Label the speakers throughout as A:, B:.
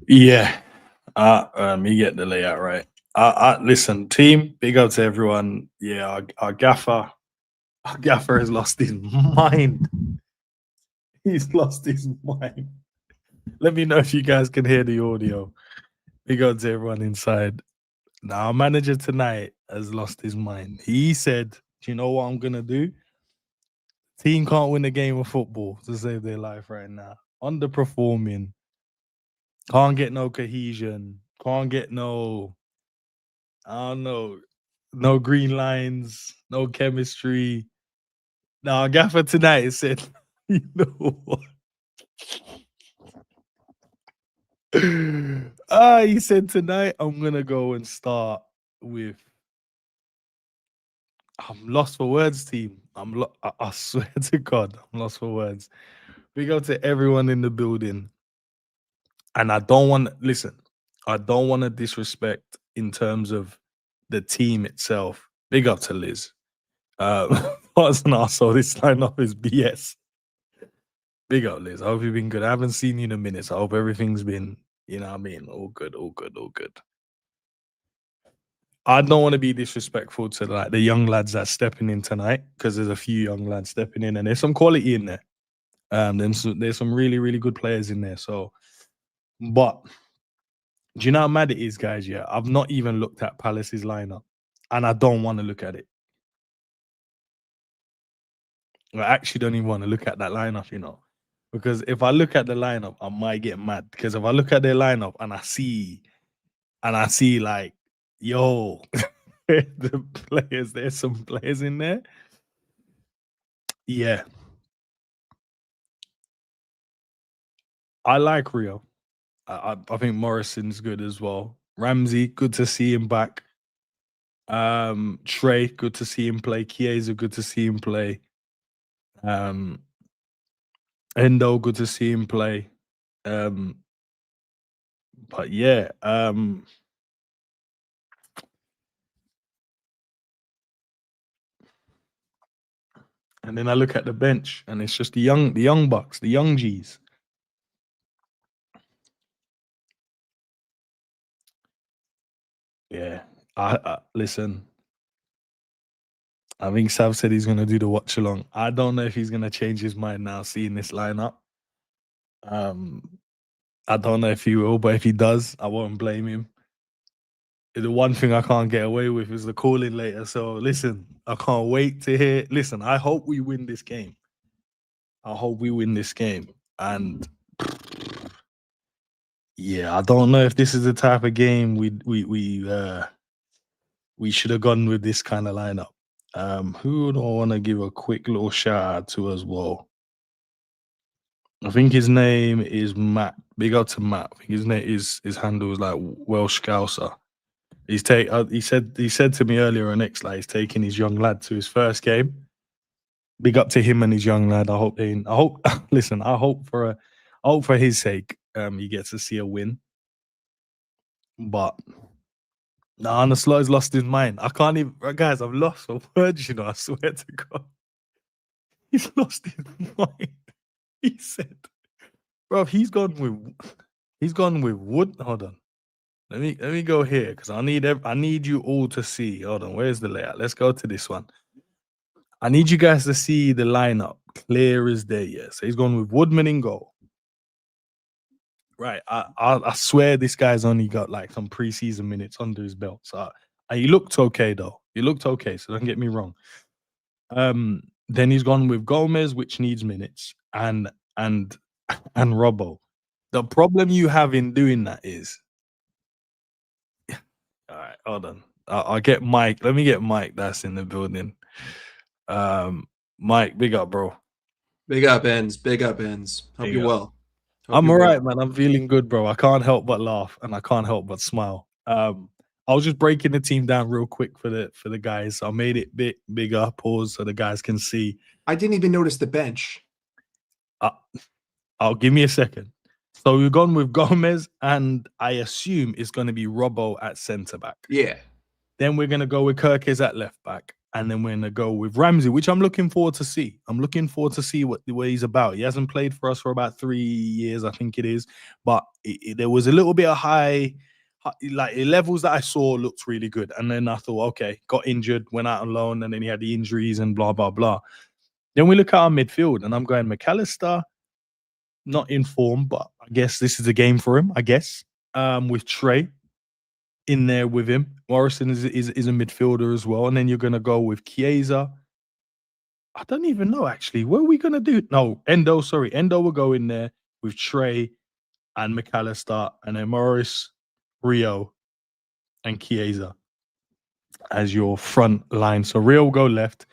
A: Yeah. You get the layout right. Listen, team, big up to everyone. Yeah, our gaffer has lost his mind. He's lost his mind. Let me know if you guys can hear the audio. Big up to everyone inside. Now, our manager tonight has lost his mind. He said, "Do you know what I'm gonna do? Team can't win a game of football to save their life right now. Underperforming, can't get no cohesion, can't get no, I don't know, no green lines, no chemistry." Now, Gaffer tonight said, "You know what?" He said tonight I'm gonna go and start with. I'm lost for words, team. I swear to God, I'm lost for words. Big up to everyone in the building, and I don't want listen. I don't want to disrespect in terms of the team itself. Big up to Liz. What's an arsehole? This lineup is BS. Big up, Liz. I hope you've been good. I haven't seen you in a minute, so I hope everything's been, you know what I mean, all good, all good, all good. I don't want to be disrespectful to like the young lads that's stepping in tonight because there's a few young lads stepping in and there's some quality in there. There's some really really good players in there. So, but do you know how mad it is, guys? Yeah, I've not even looked at Palace's lineup, and I don't want to look at it. I actually don't even want to look at that lineup, because if I look at the lineup, I might get mad. Because if I look at their lineup and I see like, yo, the players, there's some players in there. Yeah, I like Rio. I think Morrison's good as well. Ramsey, good to see him back. Trey, good to see him play. Chiesa, good to see him play. Um, Endo, good to see him play. But yeah, and then I look at the bench, and it's just the young bucks, the young G's. Yeah, I listen. I think Sav said he's gonna do the watch along. I don't know if he's gonna change his mind now, seeing this lineup. I don't know if he will, but if he does, I won't blame him. The one thing I can't get away with is the calling later. So listen, I can't wait to hear. Listen, I hope we win this game. I hope we win this game. And yeah, I don't know if this is the type of game we should have gone with this kind of lineup. Who do I want to give a quick little shout out to as well? I think his name is Matt. Big up to Matt. I think his handle is like Welsh Scouser. He said to me earlier on X, like he's taking his young lad to his first game. Big up to him and his young lad. Listen, I hope for his sake, he gets to see a win. But Arne Slot has lost his mind. I can't even, guys, I've lost for words, I swear to God. He's lost his mind. He said, bro, he's gone with Wood. Hold on. Let me go here because I need you all to see. Hold on, where's the layout? Let's go to this one. I need you guys to see the lineup clear as day. Yeah, so he's gone with Woodman in goal. Right, I swear this guy's only got like some preseason minutes under his belt. So he looked okay though. He looked okay. So don't get me wrong. Then he's gone with Gomez, which needs minutes, and Robbo. The problem you have in doing that is, all right, hold on. I'll get Mike. Let me get Mike. That's in the building. Mike, big up, bro.
B: Big up, Ends. Big up, Ends. Hope you're well.
A: I'm all right, man. I'm feeling good, bro. I can't help but laugh and I can't help but smile. I was just breaking the team down real quick for the guys. I made it bigger, pause so the guys can see.
B: I didn't even notice the bench.
A: I'll give me a second. So we've gone with Gomez, and I assume it's going to be Robbo at centre back.
B: Yeah.
A: Then we're going to go with Kirkes at left back. and then we're gonna go with Ramsey, which I'm looking forward to see. I'm looking forward to see what he's about. He hasn't played for us for about 3 years, I think it is, but there was a little bit of like levels that I saw looked really good, and then I thought, okay, got injured, went out on loan, and then he had the injuries and blah blah blah. Then we look at our midfield, and I'm going McAllister, not in form, but I guess this is a game for him. I guess with Trey in there with him. Morrison is a midfielder as well. And then you're going to go with Chiesa. I don't even know, actually. What are we going to do? No, Endo, sorry. Endo will go in there with Trey and McAllister, and then Morris, Rio, and Chiesa as your front line. So Rio will go left.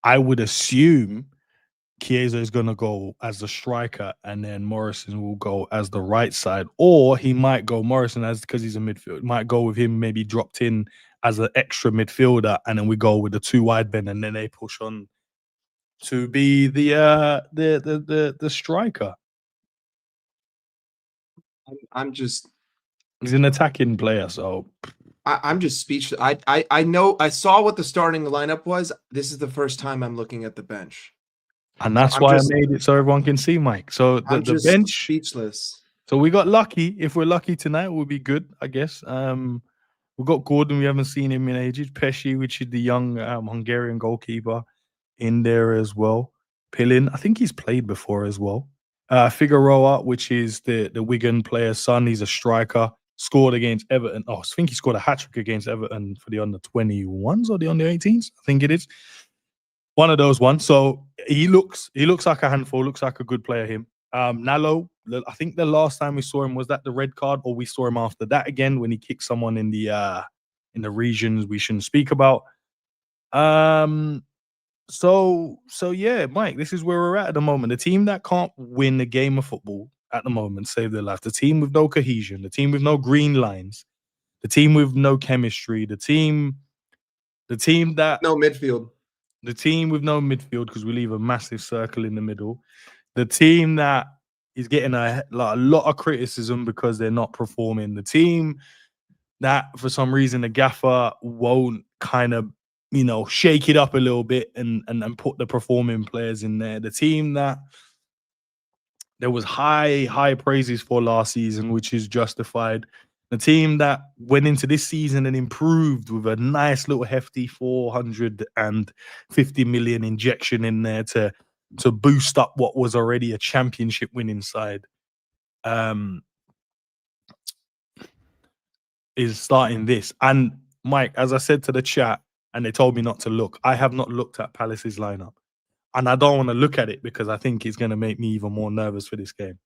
A: I would assume Chiesa is going to go as the striker, and then Morrison will go as the right side, or he might go Morrison as, because he's a midfield, might go with him maybe dropped in as an extra midfielder, and then we go with the 2 wide men, and then they push on to be the striker.
B: I'm just.
A: He's an attacking player, so
B: I'm just speechless. I know I saw what the starting lineup was. This is the first time I'm looking at the bench.
A: And that's why I made it so everyone can see, Mike. So the bench,
B: speechless.
A: So we got lucky. If we're lucky tonight, we'll be good, I guess. We've got Gordon. We haven't seen him in ages. Pesci, which is the young Hungarian goalkeeper, in there as well. Pillin, I think he's played before as well. Figueroa, which is the Wigan player's son. He's a striker. Scored against Everton. Oh, I think he scored a hat-trick against Everton for the under-21s or the under-18s. I think it is. One of those ones. So he looks like a handful, looks like a good player, him. Nalo, I think the last time we saw him, was that the red card, or we saw him after that again when he kicked someone in the regions we shouldn't speak about. So yeah, Mike, this is where we're at the moment. The team that can't win a game of football at the moment, save their life. The team with no cohesion, the team with no green lines, the team with no chemistry, the team that
B: no midfield.
A: The team with no midfield, because we leave a massive circle in the middle. The team that is getting a lot of criticism because they're not performing. The team that, for some reason, the gaffer won't kind of, shake it up a little bit and put the performing players in there. The team that there was high praises for last season, which is justified. The team that went into this season and improved with a nice little hefty 450 million injection in there to boost up what was already a championship winning side, is starting this. And Mike, as I said to the chat, and they told me not to look, I have not looked at Palace's lineup. And I don't want to look at it because I think it's going to make me even more nervous for this game.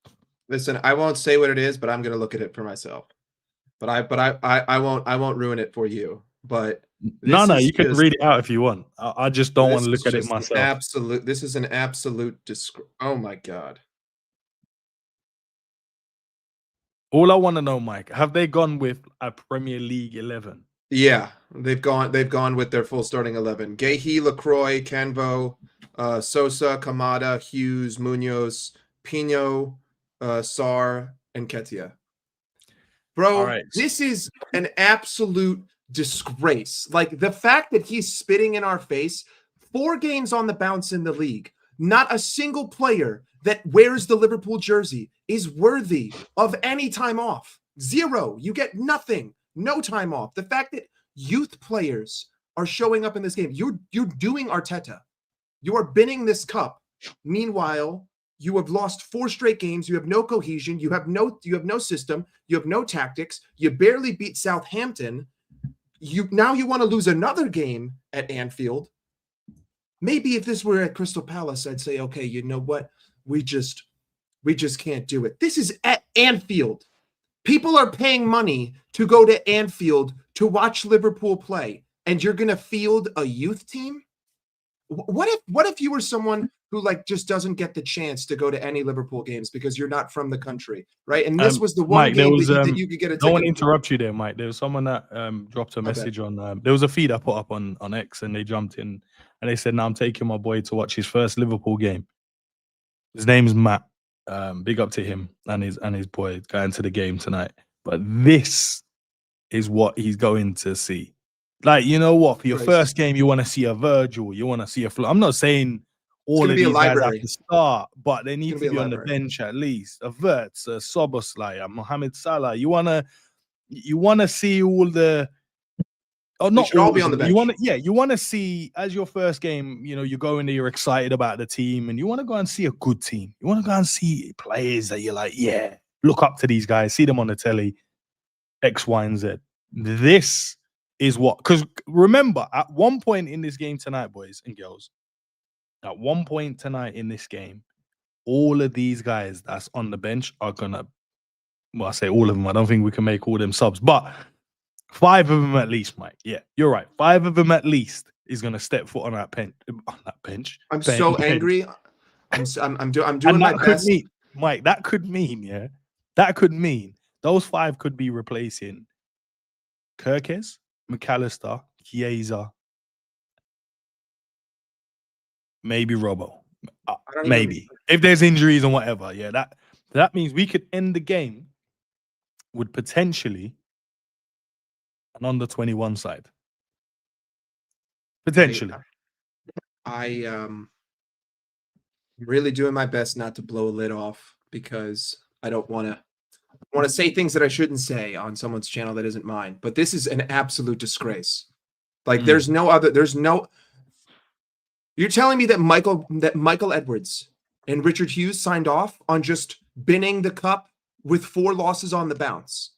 B: Listen, I won't say what it is, but I'm going to look at it for myself. But I won't ruin it for you. But
A: no, you can read it out if you want. I just don't want to look at it myself.
B: This is an absolute oh my God.
A: All I want to know, Mike, have they gone with a Premier League 11?
B: Yeah, they've gone with their full starting 11. Gahey, Lacroix, Canvo, Sosa, Kamada, Hughes, Munoz, Pino, Sarr, and Ketia. Bro, right. This is an absolute disgrace. Like, the fact that he's spitting in our face, 4 games on the bounce in the league, not a single player that wears the Liverpool jersey is worthy of any time off. 0. You get nothing. No time off. The fact that youth players are showing up in this game, you're doing Arteta. You are binning this cup. Meanwhile, you have lost 4 straight games. You have no cohesion. You have no system. You have no tactics. You barely beat Southampton. Now you want to lose another game at Anfield. Maybe if this were at Crystal Palace, I'd say, okay, you know what? We just can't do it. This is at Anfield. People are paying money to go to Anfield to watch Liverpool play, and you're going to field a youth team? What if you were someone who just doesn't get the chance to go to any Liverpool games because you're not from the country, right? And this was the one
A: Mike,
B: game that you could get a ticket.
A: Don't want to interrupt you there, Mike. There was someone that dropped a message on. There was a feed I put up on X, and they jumped in and they said, "Now I'm taking my boy to watch his first Liverpool game." His name's Matt. Big up to him and his boy going to the game tonight. But this is what he's going to see. Like, you know what? For your
B: Christ.
A: first game, you want to see a Virgil. You want to see a Flo. I'm not saying all
B: gonna
A: of
B: be a
A: these guys have
B: library.
A: to start, but they need
B: gonna
A: to
B: be
A: be
B: a
A: on the
B: library.
A: bench at least. A Verts, a Soboslai, a Mohamed Salah. You wanna see all the. Oh,
B: They
A: not
B: should all
A: all
B: be
A: of
B: on the
A: them. You
B: bench.
A: want to see as your first game. You know, you go in there, you're excited about the team, and you want to go and see a good team. You want to go and see players that you're like, yeah, look up to these guys, see them on the telly, X, Y, and Z. This is what, because remember, at one point in this game tonight, boys and girls, at one point tonight in this game, all of these guys that's on the bench are gonna. Well, I say all of them. I don't think we can make all them subs, but 5 of them at least, Mike. Yeah, you're right. 5 of them at least is gonna step foot on that bench.
B: I'm so angry. I'm doing
A: And
B: my
A: that could
B: best.
A: mean, Mike. That could mean, yeah, that could mean those 5 could be replacing Kirkes, McAllister, Chiesa, maybe Robbo. Maybe if there's injuries and whatever, yeah, that means we could end the game with potentially an under 21 side. Potentially.
B: I'm really doing my best not to blow a lid off because I don't want to say things that I shouldn't say on someone's channel that isn't mine. But this is an absolute disgrace. Like there's no. You're telling me that Michael Edwards and Richard Hughes signed off on just binning the cup with 4 losses on the bounce.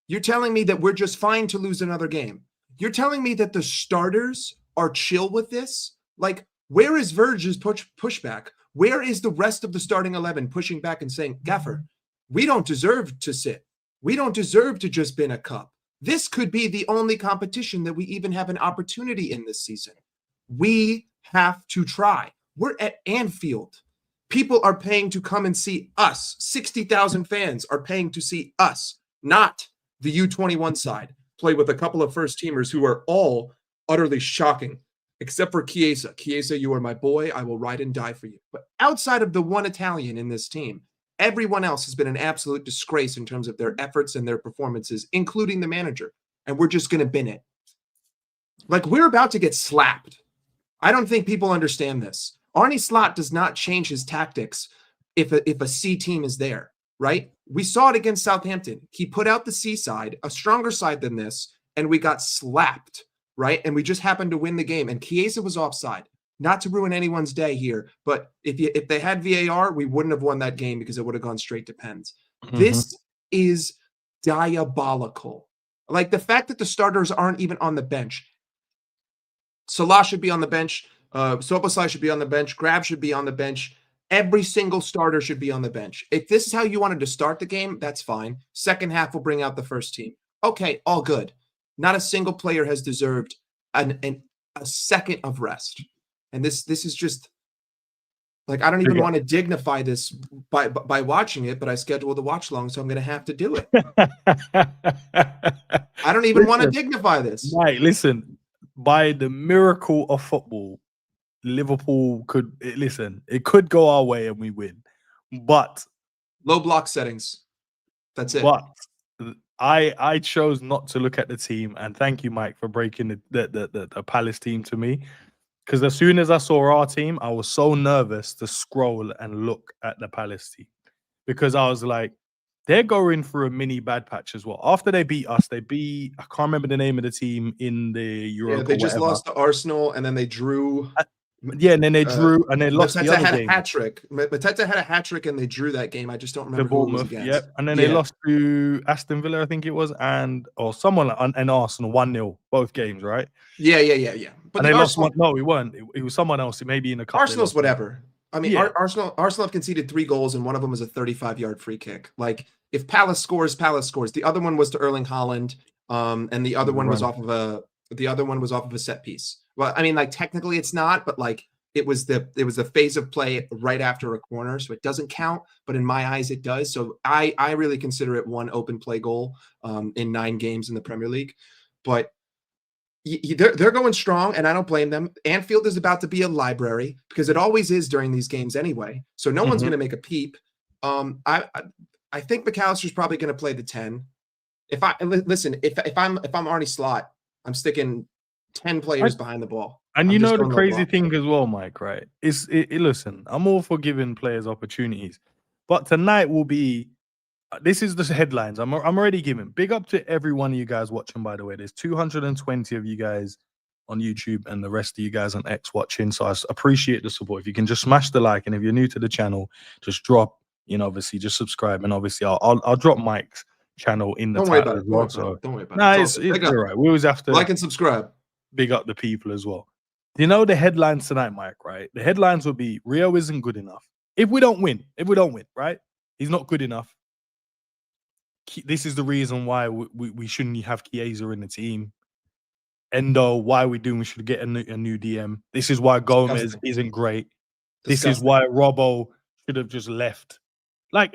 B: You're telling me that we're just fine to lose another game. You're telling me that the starters are chill with this? Like, where is Verge's pushback? Where is the rest of the starting 11 pushing back and saying, Gaffer, we don't deserve to sit. We don't deserve to just bin a cup. This could be the only competition that we even have an opportunity in this season. We have to try. We're at Anfield. People are paying to come and see us. 60,000 fans are paying to see us, not the U21 side play with a couple of first teamers who are all utterly shocking, except for Chiesa. Chiesa, you are my boy. I will ride and die for you. But outside of the one Italian in this team, everyone else has been an absolute disgrace in terms of their efforts and their performances, including the manager. And we're just going to bin it. Like, we're about to get slapped. I don't think people understand this. Arne Slot does not change his tactics if a C team is there, right? We saw it against Southampton. He put out the C side, a stronger side than this, and we got slapped, right? And we just happened to win the game. And Chiesa was offside. Not to ruin anyone's day here, but if they had VAR, we wouldn't have won that game because it would have gone straight to pens. Mm-hmm. This is diabolical. Like the fact that the starters aren't even on the bench. Salah should be on the bench. Soboslai should be on the bench. Grab should be on the bench. Every single starter should be on the bench. If this is how you wanted to start the game, that's fine. Second half will bring out the first team. Okay, all good. Not a single player has deserved a second of rest. And this is just like, I don't even want to dignify this by watching it, but I scheduled the watch long, so I'm going to have to do it. I don't even want to dignify this.
A: Right, listen. By the miracle of football, Liverpool it could go our way and we win, but
B: low block settings. That's it.
A: But I chose not to look at the team, and thank you, Mike, for breaking the Palace team to me, because as soon as I saw our team, I was so nervous to scroll and look at the Palace team, because I was like, they're going through a mini bad patch as well. After they beat us, I can't remember the name of the team in the Europa.
B: Yeah, they just lost to Arsenal, and then they drew.
A: And then they drew, and they lost the other
B: had
A: game.
B: A hat trick. Mateta had a hat trick, and they drew that game. I just don't remember who it was against.
A: Yep, and then they lost to Aston Villa, I think it was, or someone and Arsenal 1-0 both games, right?
B: Yeah.
A: But they lost one. No, we weren't. It was someone else. Maybe in the cup.
B: Arsenal's whatever. I mean, Arsenal have conceded 3 goals, and one of them was a 35-yard free kick. Like, if Palace scores, Palace scores. The other one was to Erling Haaland, and the other one was off of a set piece. Well, I mean, like, technically it's not, but like it was the phase of play right after a corner, so it doesn't count. But in my eyes, it does. So I really consider it one open play goal in 9 games in the Premier League. But they're going strong, and I don't blame them. Anfield is about to be a library, because it always is during these games anyway. So no one's going to make a peep. I think McAllister's probably going to play the 10. If I'm Arne Slot, I'm sticking 10 players behind the ball.
A: And
B: I'm
A: you
B: just
A: know the
B: going low
A: crazy
B: block.
A: thing as well, Mike, right? Listen, I'm all for giving players opportunities, but tonight will be. This is the headlines. I'm already giving. Big up to every one of you guys watching. By the way, there's 220 of you guys on YouTube, and the rest of you guys on X watching. So I appreciate the support. If you can just smash the like, and if you're new to the channel, just drop. Obviously, just subscribe, and obviously, I'll drop Mike's channel in the
B: Don't worry
A: title
B: about
A: as
B: it.
A: well. So
B: Don't worry about
A: nah,
B: it.
A: it's all right. We always have to
B: like and subscribe.
A: Big up the people as well. You know the headlines tonight, Mike, right? The headlines will be Rio isn't good enough. If we don't win, right? He's not good enough. This is the reason why we shouldn't have Chiesa in the team. Endo, why are we doing? We should get a new DM. This is why Gomez isn't great. This is why Robbo should have just left. Like,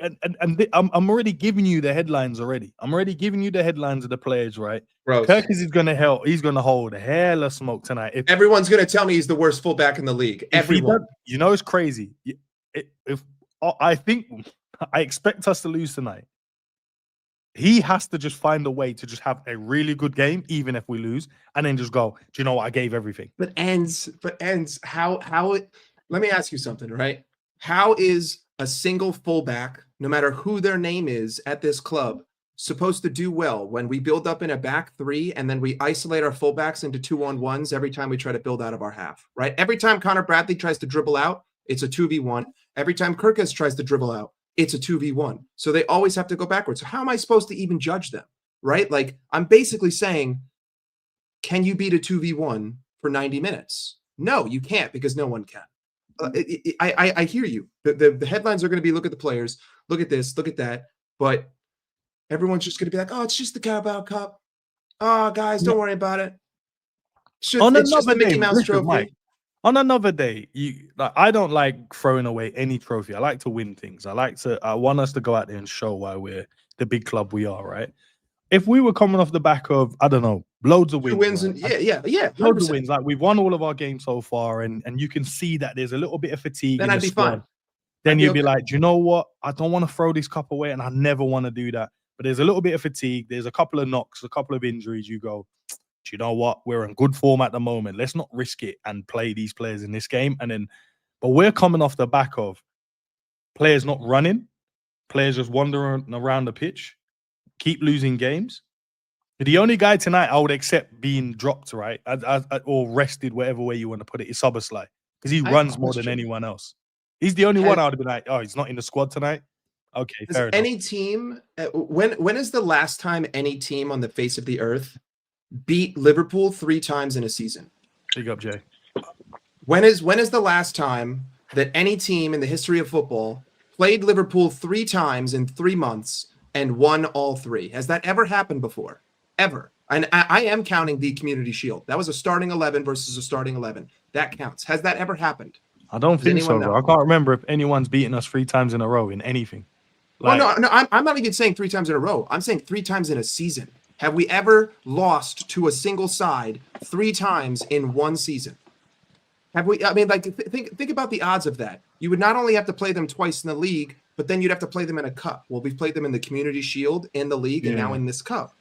A: I'm already giving you the headlines already. I'm already giving you the headlines of the players, right? Kirkis is gonna help. He's gonna hold hella smoke tonight.
B: Everyone's gonna tell me he's the worst fullback in the league. Everyone.
A: It's crazy. I expect us to lose tonight. He has to just find a way to just have a really good game, even if we lose, and then just go, do you know what? I gave everything.
B: But ends, how let me ask you something, right? How is a single fullback, no matter who their name is at this club, supposed to do well when we build up in a back three and then we isolate our fullbacks into 2-on-1s every time we try to build out of our half, right? Every time Connor Bradley tries to dribble out, it's a 2v1. Every time Kirkus tries to dribble out, it's a 2v1. So they always have to go backwards. So how am I supposed to even judge them, right? Like, I'm basically saying, can you beat a 2v1 for 90 minutes? No, you can't, because no one can. I hear you. The headlines are going to be, look at the players, look at this, look at that. But everyone's just going to be like, oh, it's just the Carabao Cup. Oh, guys, don't worry about it. It's just the Mickey Mouse trophy.
A: Mike, on another day, I don't like throwing away any trophy. I like to win things. I want us to go out there and show why we're the big club we are, right? If we were coming off the back of, I don't know, loads of wins.
B: 2 wins and yeah. 100%.
A: Loads of wins. Like, we've won all of our games so far, and you can see that there's a little bit of fatigue.
B: Then I'd be fine.
A: Then you'd be like, do you know what? I don't want to throw this cup away, and I never want to do that. But there's a little bit of fatigue. There's a couple of knocks, a couple of injuries. You go, do you know what? We're in good form at the moment. Let's not risk it and play these players in this game. But we're coming off the back of players not running, players just wandering around the pitch, keep losing games. The only guy tonight I would accept being dropped, right, or rested, whatever way you want to put it, is Soboslai, because he runs more than anyone else. He's the only one I would be like, oh, he's not in the squad tonight. Okay, fair enough.
B: Any team, when is the last time any team on the face of the earth beat Liverpool 3 times in a season?
A: Big up, Jay.
B: When is the last time that any team in the history of football played Liverpool 3 times in 3 months and won all 3? Has that ever happened before? Ever? And I am counting the Community Shield. That was a starting 11 versus a starting 11. That counts. Has that ever happened?
A: I don't think so, bro. I can't remember if anyone's beaten us 3 times in a row in anything.
B: Like, well, no, I'm not even saying 3 times in a row. I'm saying 3 times in a season. Have we ever lost to a single side 3 times in one season? Have we? I mean, like, think about the odds of that. You would not only have to play them twice in the league, but then you'd have to play them in a cup. Well, we've played them in the Community Shield, in the league, and now in this cup.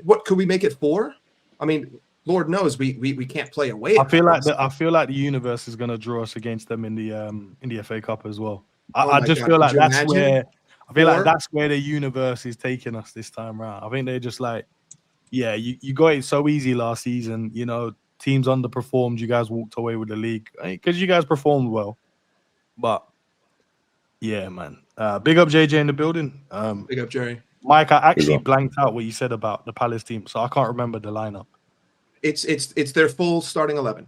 B: What could we make it 4? I mean, Lord knows we can't play away.
A: I feel like the universe is going to draw us against them in the FA Cup as well. I just feel like that's where. I feel like that's where the universe is taking us this time around. I think they're just like, yeah, you got it so easy last season. You know, teams underperformed. You guys walked away with the league because you guys performed well. But yeah, man. Big up JJ in the building.
B: Big up Jerry.
A: Mike, I actually blanked out what you said about the Palace team, so I can't remember the lineup.
B: It's their full starting 11.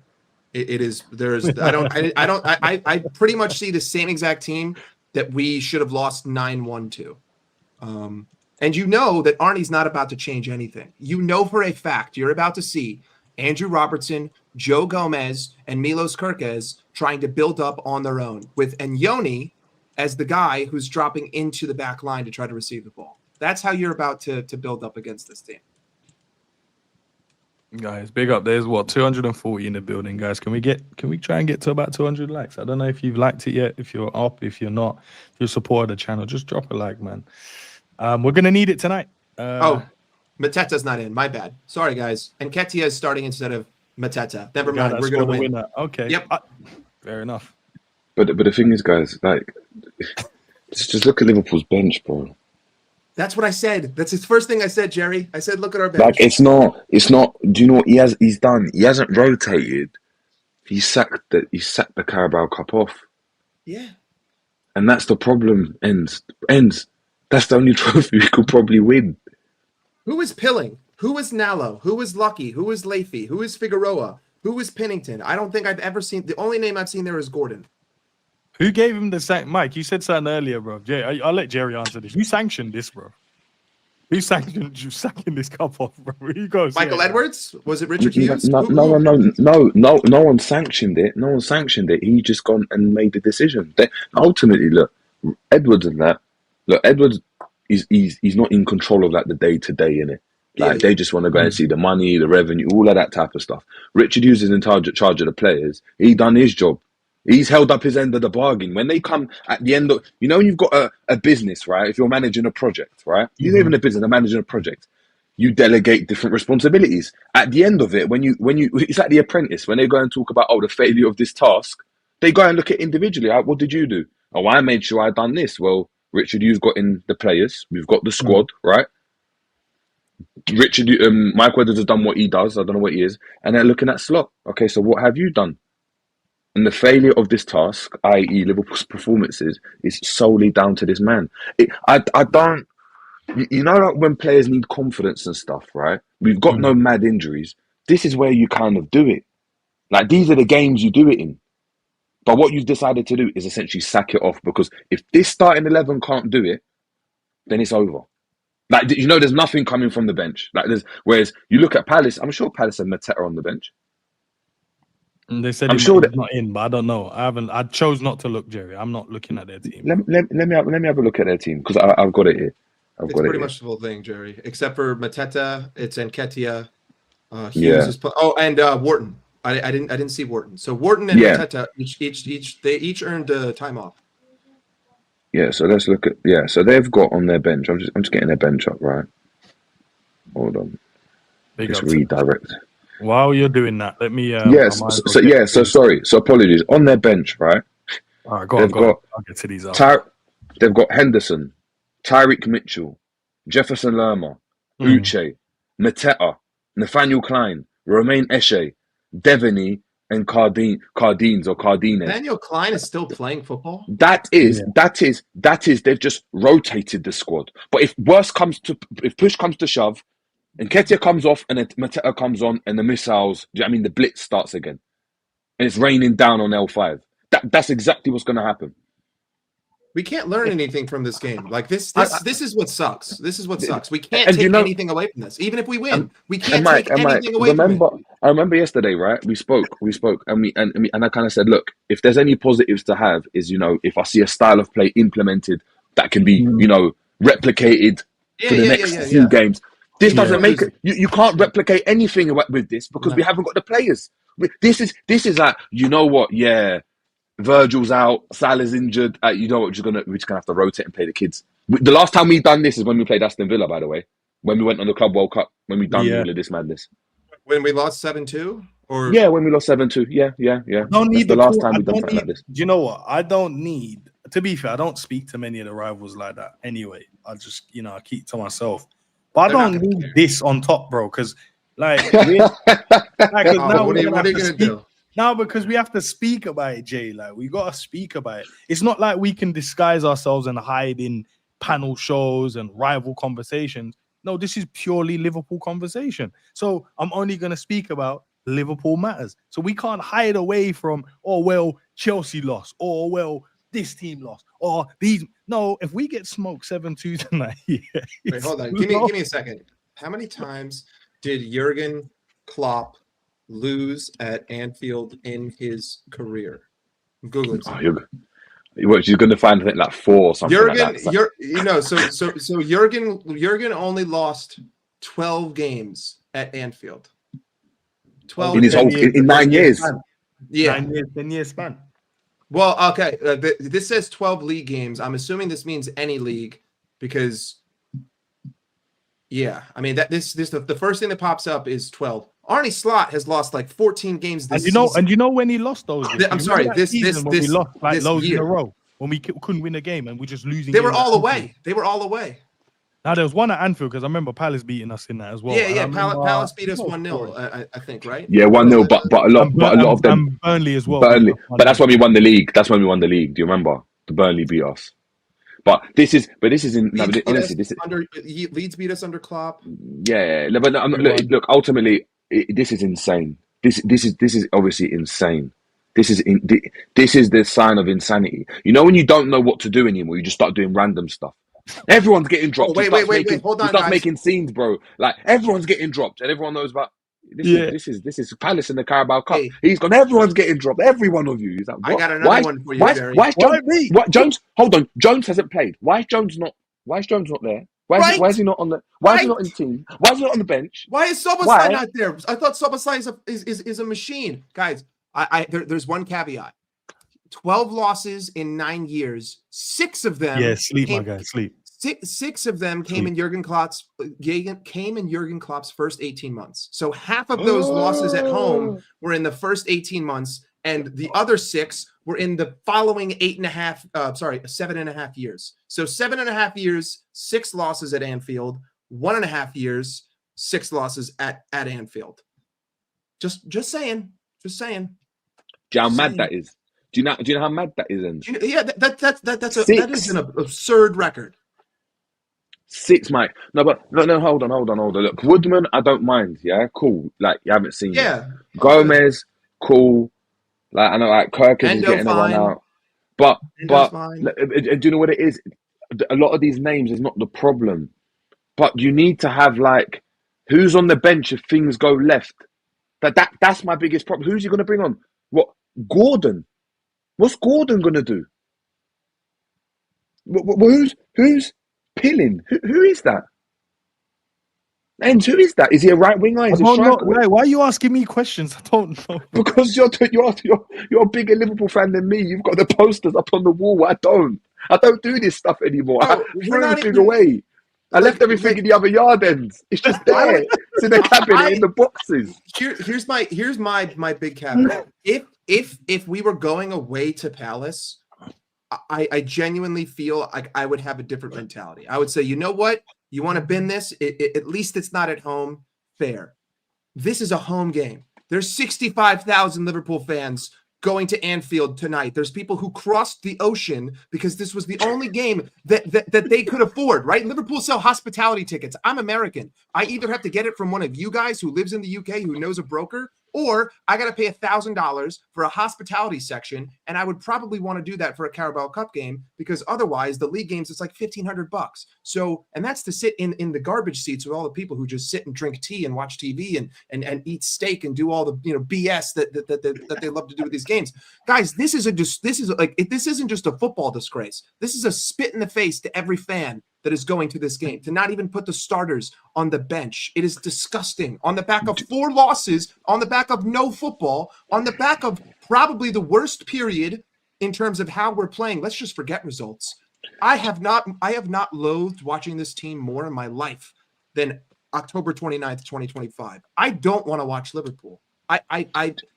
B: It is. There's. I pretty much see the same exact team that we should have lost 9-1 to. And you know that Arnie's not about to change anything. You know for a fact you're about to see Andrew Robertson, Joe Gomez, and Milos Kerkez trying to build up on their own, with Yoni as the guy who's dropping into the back line to try to receive the ball. That's how you're about to build up against this team.
A: Guys, big up. There's 240 in the building, guys. Can we try and get to about 200 likes? I don't know if you've liked it yet. If you're up, if you're not, if you're supporting the channel, just drop a like, man. We're gonna need it tonight.
B: Mateta's not in. My bad. Sorry, guys. And Ketia is starting instead of Mateta. Never
A: The guy
B: mind.
A: that
B: We're gonna
A: scored the
B: win.
A: winner. Okay.
B: Yep.
A: Fair enough.
C: But the thing is, guys, like, just look at Liverpool's bench, bro.
B: That's what I said. That's his first thing I said, Jerry. I said, look at our bench.
C: Like, it's not. Do you know what he's done? He hasn't rotated. He sacked the Carabao Cup off.
B: Yeah.
C: And that's the problem. Ends. That's the only trophy we could probably win.
B: Who is Pilling? Who is Nallo? Who is Lucky? Who is Leafy? Who is Figueroa? Who is Pennington? I don't think I've ever seen. The only name I've seen there is Gordon.
A: Who gave him the sack? Mike, you said something earlier, bro. Jay, I'll let Jerry answer this. Who sanctioned this, bro? Who sanctioned you sacking this cup off, bro? Who goes?
B: Michael Edwards? Was it Richard Hughes?
C: No one sanctioned it. No one sanctioned it. He just gone and made the decision. Ultimately, look, Edwards and that. Look, Edwards, he's not in control of like the day to day in it. Like they just want to go and see the money, the revenue, all of that type of stuff. Richard Hughes is in charge of the players. He done his job. He's held up his end of the bargain. When they come at the end of, when you've got a business, right? If you're managing a project, right? You're even a business and managing a project. You delegate different responsibilities. At the end of it, when you, it's like The Apprentice. When they go and talk about, the failure of this task, they go and look at individually. What did you do? Oh, I made sure I done this. Well, Richard Hughes got in the players. We've got the squad, right? Mike Weathers has done what he does. I don't know what he is. And they're looking at Slot. Okay, so what have you done? And the failure of this task, i.e. Liverpool's performances, is solely down to this man. I don't... like when players need confidence and stuff, right? We've got no mad injuries. This is where you kind of do it. Like, these are the games you do it in. But what you've decided to do is essentially sack it off, because if this starting 11 can't do it, then it's over. Like, there's nothing coming from the bench. Whereas you look at Palace, I'm sure Palace have Mateta on the bench.
A: And they said he's not in, but I don't know. I chose not to look, Jerry. I'm not looking at their team.
C: Let me have a look at their team, because I've got it here.
B: It's pretty much the full thing, Jerry. Except for Mateta, it's Nketiah. Hughes is and Wharton. I didn't see Wharton. So Wharton and Mateta each earned time off.
C: Yeah, so let's look at so they've got on their bench. I'm just getting their bench up, right? Hold on. Just redirect.
A: While you're doing that, let me
C: so sorry. So apologies. On their bench, right?
A: All right, go on. I'll get to these.
C: They've got Henderson, Tyreek Mitchell, Jefferson Lerma, Uche, Mateta, Nathaniel Klein, Romain Esche, Devaney, and Cardines.
B: Nathaniel Klein is still playing football?
C: That is, they've just rotated the squad. But if push comes to shove, and Nketiah comes off and then Mateta comes on and the missiles, the blitz starts again. And it's raining down on L5. That's exactly what's going to happen.
B: We can't learn anything from this game. Like this is what sucks. This is what sucks. We can't take anything away from this. Even if we win, we can't take anything away from it.
C: I remember yesterday, right? We spoke, and I kind of said, look, if there's any positives to have, is if I see a style of play implemented that can be, replicated for the next few games. This doesn't make it. You can't replicate anything with this because we haven't got the players. This is like, what? Yeah. Virgil's out, Salah's injured. You know what? We're just gonna have to rotate and play the kids. The last time we done this is when we played Aston Villa, by the way. When we went on the Club World Cup, when we done all of this madness.
B: When we lost 7-2, or
C: when we lost 7-2. Yeah.
A: Don't need
C: the last time we done something like this.
A: Do you know what? I don't need. To be fair, I don't speak to many of the rivals like that. Anyway, I just I keep to myself. But I don't need this on top, bro. Because what are you gonna do? No, because we have to speak about it, Jay. Like, we got to speak about it. It's not like we can disguise ourselves and hide in panel shows and rival conversations. No, this is purely Liverpool conversation. So I'm only going to speak about Liverpool matters. So we can't hide away from, Chelsea lost, this team lost, or these. No, if we get smoked 7-2 tonight.
B: Wait, hold on. Give me a second. How many times did Jurgen Klopp lose at Anfield in his career? I'm Googling something.
C: You're going to find like 4 or something
B: Jurgen,
C: like that.
B: So Jurgen only lost 12 games at Anfield. 12
C: in his in 9 years.
B: Yeah,
A: 10 years span.
B: Well, okay. This says 12 league games. I'm assuming this means any league because. Yeah, I mean the first thing that pops up is 12. Arne Slot has lost like 14 games this
A: And you know,
B: season.
A: when he lost those,
B: I'm
A: you remember
B: sorry,
A: that
B: this
A: season when we lost like
B: this
A: loads in
B: year.
A: a row when we couldn't win a game and we're just losing.
B: They were
A: games at
B: all
A: Anfield.
B: away. They were all away.
A: Now there was one at Anfield because I remember Palace beating us in that as well.
B: Yeah,
A: And
B: yeah.
A: I remember,
B: Palace beat us 1-0, I think, right?
C: Yeah, 1-0, but a lot of them.
A: and Burnley as well.
C: Burnley,
A: beat us
C: but that's
A: 1-0.
C: when we won the league. That's when we won the league. Do you remember? The Burnley beat us. But this is in no,
B: Leeds,
C: honestly, this is
B: Leeds beat us under Klopp.
C: yeah. But no, look, ultimately, this is insane. This is obviously insane. This is the sign of insanity. You know when you don't know what to do anymore, you just start doing random stuff. Everyone's getting dropped.
B: Oh, wait. Hold on,
C: you start
B: guys.
C: making scenes, bro. Like everyone's getting dropped, and everyone knows about. This is Palace in the Carabao Cup.
B: Hey.
C: He's gone. Everyone's getting dropped. Every one of you. He's like, what?
B: I got another one for you, Jerry.
C: Why is Jones? Hold on. Jones hasn't played. Why is Jones not there? Why is he not on the? Why is he not in the team? Why is he not on the bench?
B: Why is Soboslai not there? I thought Soboslai is a machine, guys. There's one caveat. 12 losses in 9 years. 6 of them.
A: Yeah, sleep, my guy, sleep.
B: Six of them came in Jurgen Klopp's first 18 months. So half of those losses at home were in the first 18 months, and the other 6 were in the following 7.5 years. So 7.5 years, 6 losses at Anfield, 1.5 years, 6 losses at Anfield. Just saying.
C: Do you know how mad that is? Do you know how mad that is?
B: Yeah, that is an absurd record.
C: 6, Mike. No, hold on. Look, Woodman, I don't mind. Yeah, cool. Like you haven't seen.
B: Yeah.
C: Gomez, cool. Like I know, like Kirk is getting a run out. But do you know what it is? A lot of these names is not the problem, but you need to have like who's on the bench if things go left. That's my biggest problem. Who's he going to bring on? What? Gordon? What's Gordon going to do? Who's Pilling? Who is that? And who is that? Is he a right winger? Is he a striker?
A: Why are you asking me questions? I don't know.
C: Because you're a bigger Liverpool fan than me. You've got the posters up on the wall. I don't do this stuff anymore. I threw everything away. I left everything in the other yard ends. It's just there. It's in the cabinet, in the boxes.
B: Here's my big caveat. If we were going away to Palace, I genuinely feel like I would have a different mentality. I would say, you know what? You want to bin this? At least it's not at home. Fair. This is a home game. There's 65,000 Liverpool fans going to Anfield tonight. There's people who crossed the ocean because this was the only game that they could afford, right? Liverpool sell hospitality tickets. I'm American. I either have to get it from one of you guys who lives in the UK who knows a broker, or I got to pay $1,000 for a hospitality section, and I would probably want to do that for a Carabao Cup game because otherwise the league games it's like $1,500. So, and that's to sit in the garbage seats with all the people who just sit and drink tea and watch TV and eat steak and do all the BS that they love to do with these games. Guys, this isn't just a football disgrace. This is a spit in the face to every fan that is going to this game, to not even put the starters on the bench. It is disgusting. On the back of 4 losses, on the back of no football, on the back of probably the worst period in terms of how we're playing. Let's just forget results. I have not loathed watching this team more in my life than October 29th, 2025. I don't want to watch Liverpool. I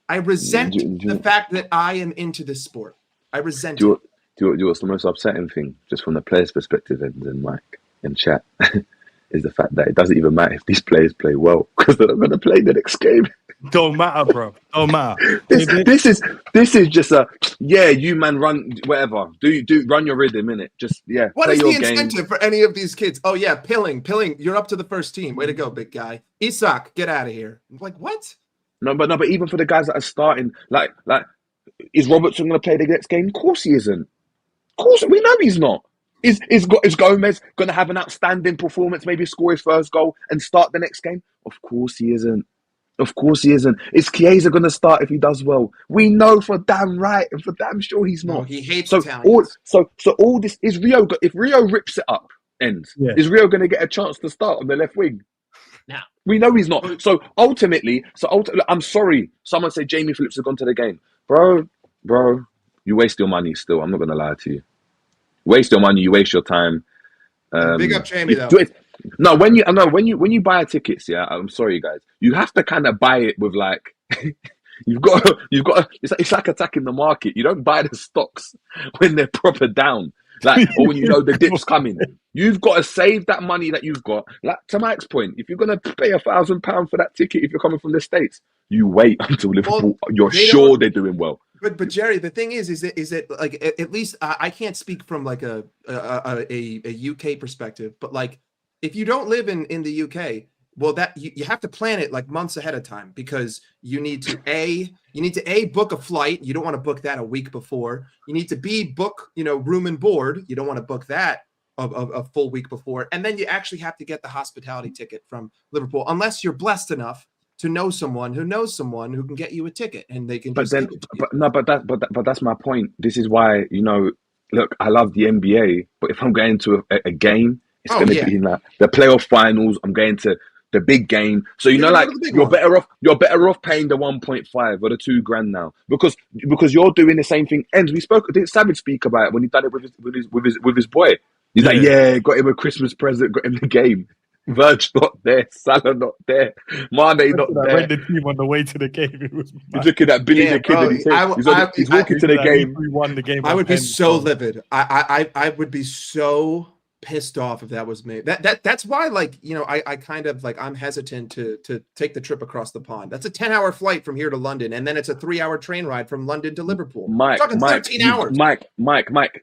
B: resent the fact that I am into this sport. I resent it.
C: Do you know what's the most upsetting thing, just from the players' perspective and Mike and chat, is the fact that it doesn't even matter if these players play well because they're not going to play the next game.
A: Don't matter, bro. Don't matter.
C: This is just you man run whatever. Do run your rhythm, innit? Just
B: What is
C: play
B: the incentive for any of these kids? Oh yeah, Pilling, you're up to the first team. Way to go, big guy. Isak, get out of here. Like what?
C: No, but even for the guys that are starting, like is Robertson going to play the next game? Of course he isn't. Of course, we know he's not. Is Gomez going to have an outstanding performance, maybe score his first goal and start the next game? Of course he isn't. Is Chiesa going to start if he does well? We know for damn right and for damn sure he's not.
B: No, he hates Italians.
C: So all this is Rio. If Rio rips it up, is Rio going to get a chance to start on the left wing?
B: Now
C: we know he's not. So ultimately, I'm sorry. Someone said Jamie Phillips has gone to the game, bro. You waste your money I'm not going to lie to you. Waste your money, you waste your time.
B: Big up Jamie, though.
C: No, when you buy tickets, yeah, I'm sorry guys, you have to kind of buy it with like you've got it's like attacking the market. You don't buy the stocks when they're proper down, like, or when you know the dip's coming. You've got to save that money that you've got. Like to Mike's point, if you're gonna pay £1,000 for that ticket, if you're coming from the States, you wait until Liverpool. You're sure they're doing well.
B: But Jerry, the thing is that like at least I can't speak from like a UK perspective, but like if you don't live in the UK, well, that you have to plan it like months ahead of time, because you need to book a flight. You don't want to book that a week before. You need to book room and board. You don't want to book that a full week before, and then you actually have to get the hospitality ticket from Liverpool, unless you're blessed enough to know someone who can get you a ticket, and they can.
C: But that's my point. This is why look, I love the NBA, but if I'm going to a game, it's going to be in like the playoff finals. I'm going to the big game, so like you're better off paying the 1.5 or the $2,000 now, because you're doing the same thing. And we spoke. Did Savage speak about it when he done it with his boy? He's like, got him a Christmas present, got him the game. Virg not there, Salah not there, Mane not there.
A: I read the team on the way to the game. It was
C: he's looking at Billy the Kid, and he's walking to the game.
A: We won the game.
B: I would be so livid. I would be so pissed off if that was me. That's why, like, I kind of like, I'm hesitant to take the trip across the pond. That's a 10-hour flight from here to London, and then it's a 3-hour train ride from London to Liverpool.
C: Mike,
B: 13 hours.
C: Mike,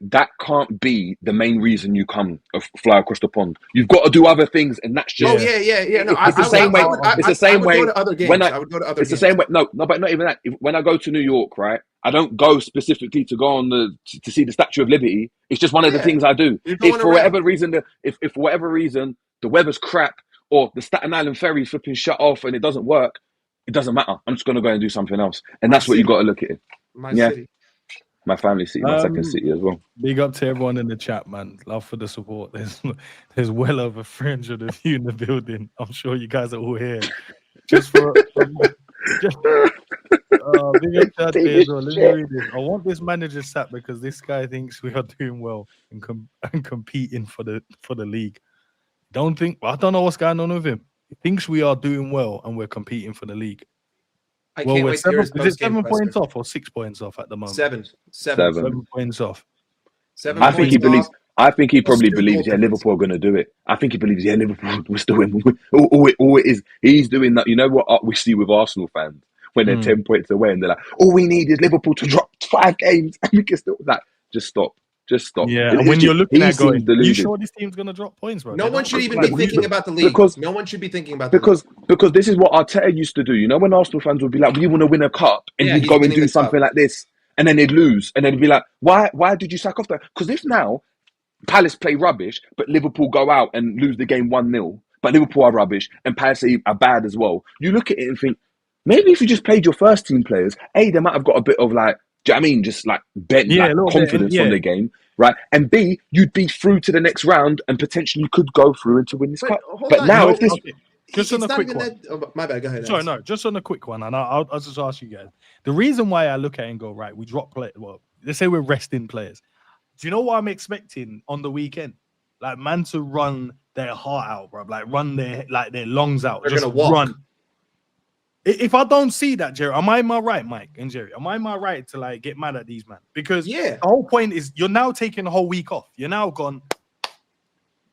C: that can't be the main reason you come fly across the pond. You've got to do other things, and that's just.
B: Oh yeah. No,
C: it's the same way. It's the same way.
B: I would go to other games. I would go to other.
C: It's the same way. No, but not even that. When I go to New York, right, I don't go specifically to go on to see the Statue of Liberty. It's just one of the things I do. If for whatever reason the weather's crap, or the Staten Island ferry's flipping shut off and it doesn't work, it doesn't matter. I'm just going to go and do something else. And that's what you got to look at it.
B: City.
C: My family city, my second city as well.
A: Big up to everyone in the chat, man. Love for the support. There's well over 300 of you in the building. I'm sure you guys are all here. Just for big up to Ade as well. Let me read this. I want this manager sacked because this guy thinks we are doing well and competing for the league. I don't know what's going on with him. He thinks we are doing well and we're competing for the league.
B: I can't wait to hear his
A: is it 7
B: post-game
A: points
B: presser.
A: off or 6 points off at the moment?
B: 7
A: points off.
B: 7
C: I think
B: points
C: he believes.
B: off.
C: I think he probably
B: Still
C: believes,
B: goal
C: Liverpool are going to do it. I think he believes, Liverpool will still win. All it is, he's doing that. You know what we see with Arsenal fans when they're 10 points away and they're like, all we need is Liverpool to drop 5 games and we can still like, just stop.
A: Yeah, and when you're looking at going, are you
C: deluded.
A: sure this team's going to drop points, bro?
B: No one should even be thinking about the league. No one should be thinking about the league.
C: Because this is what Arteta used to do. You know, when Arsenal fans would be like, we want to win a cup, and he'd go and do something like this, and then they'd lose, and then he'd be like, why did you sack off that? Because if now Palace play rubbish, but Liverpool go out and lose the game 1-0, but Liverpool are rubbish and Palace are bad as well, you look at it and think, maybe if you just played your first team players, A, they might have got a bit of like, do you know what I mean? Just like confidence from the game, right? And B, you'd be through to the next round and potentially you could go through and to win this cup. But now, if this...
A: Just on a quick one.
B: My bad, go ahead.
A: Sorry, no, just on a quick one. And I'll just ask you guys. The reason why I look at it and go, right, we drop players. Well, let's say we're resting players. Do you know what I'm expecting on the weekend? Like, man to run their heart out, bro. Like, run their lungs out.
B: They're
A: just
B: going to walk.
A: Run. If I don't see that, Jerry, am I right, Mike and Jerry? Am I right to like get mad at these men? Because the whole point is you're now taking the whole week off. You're now gone.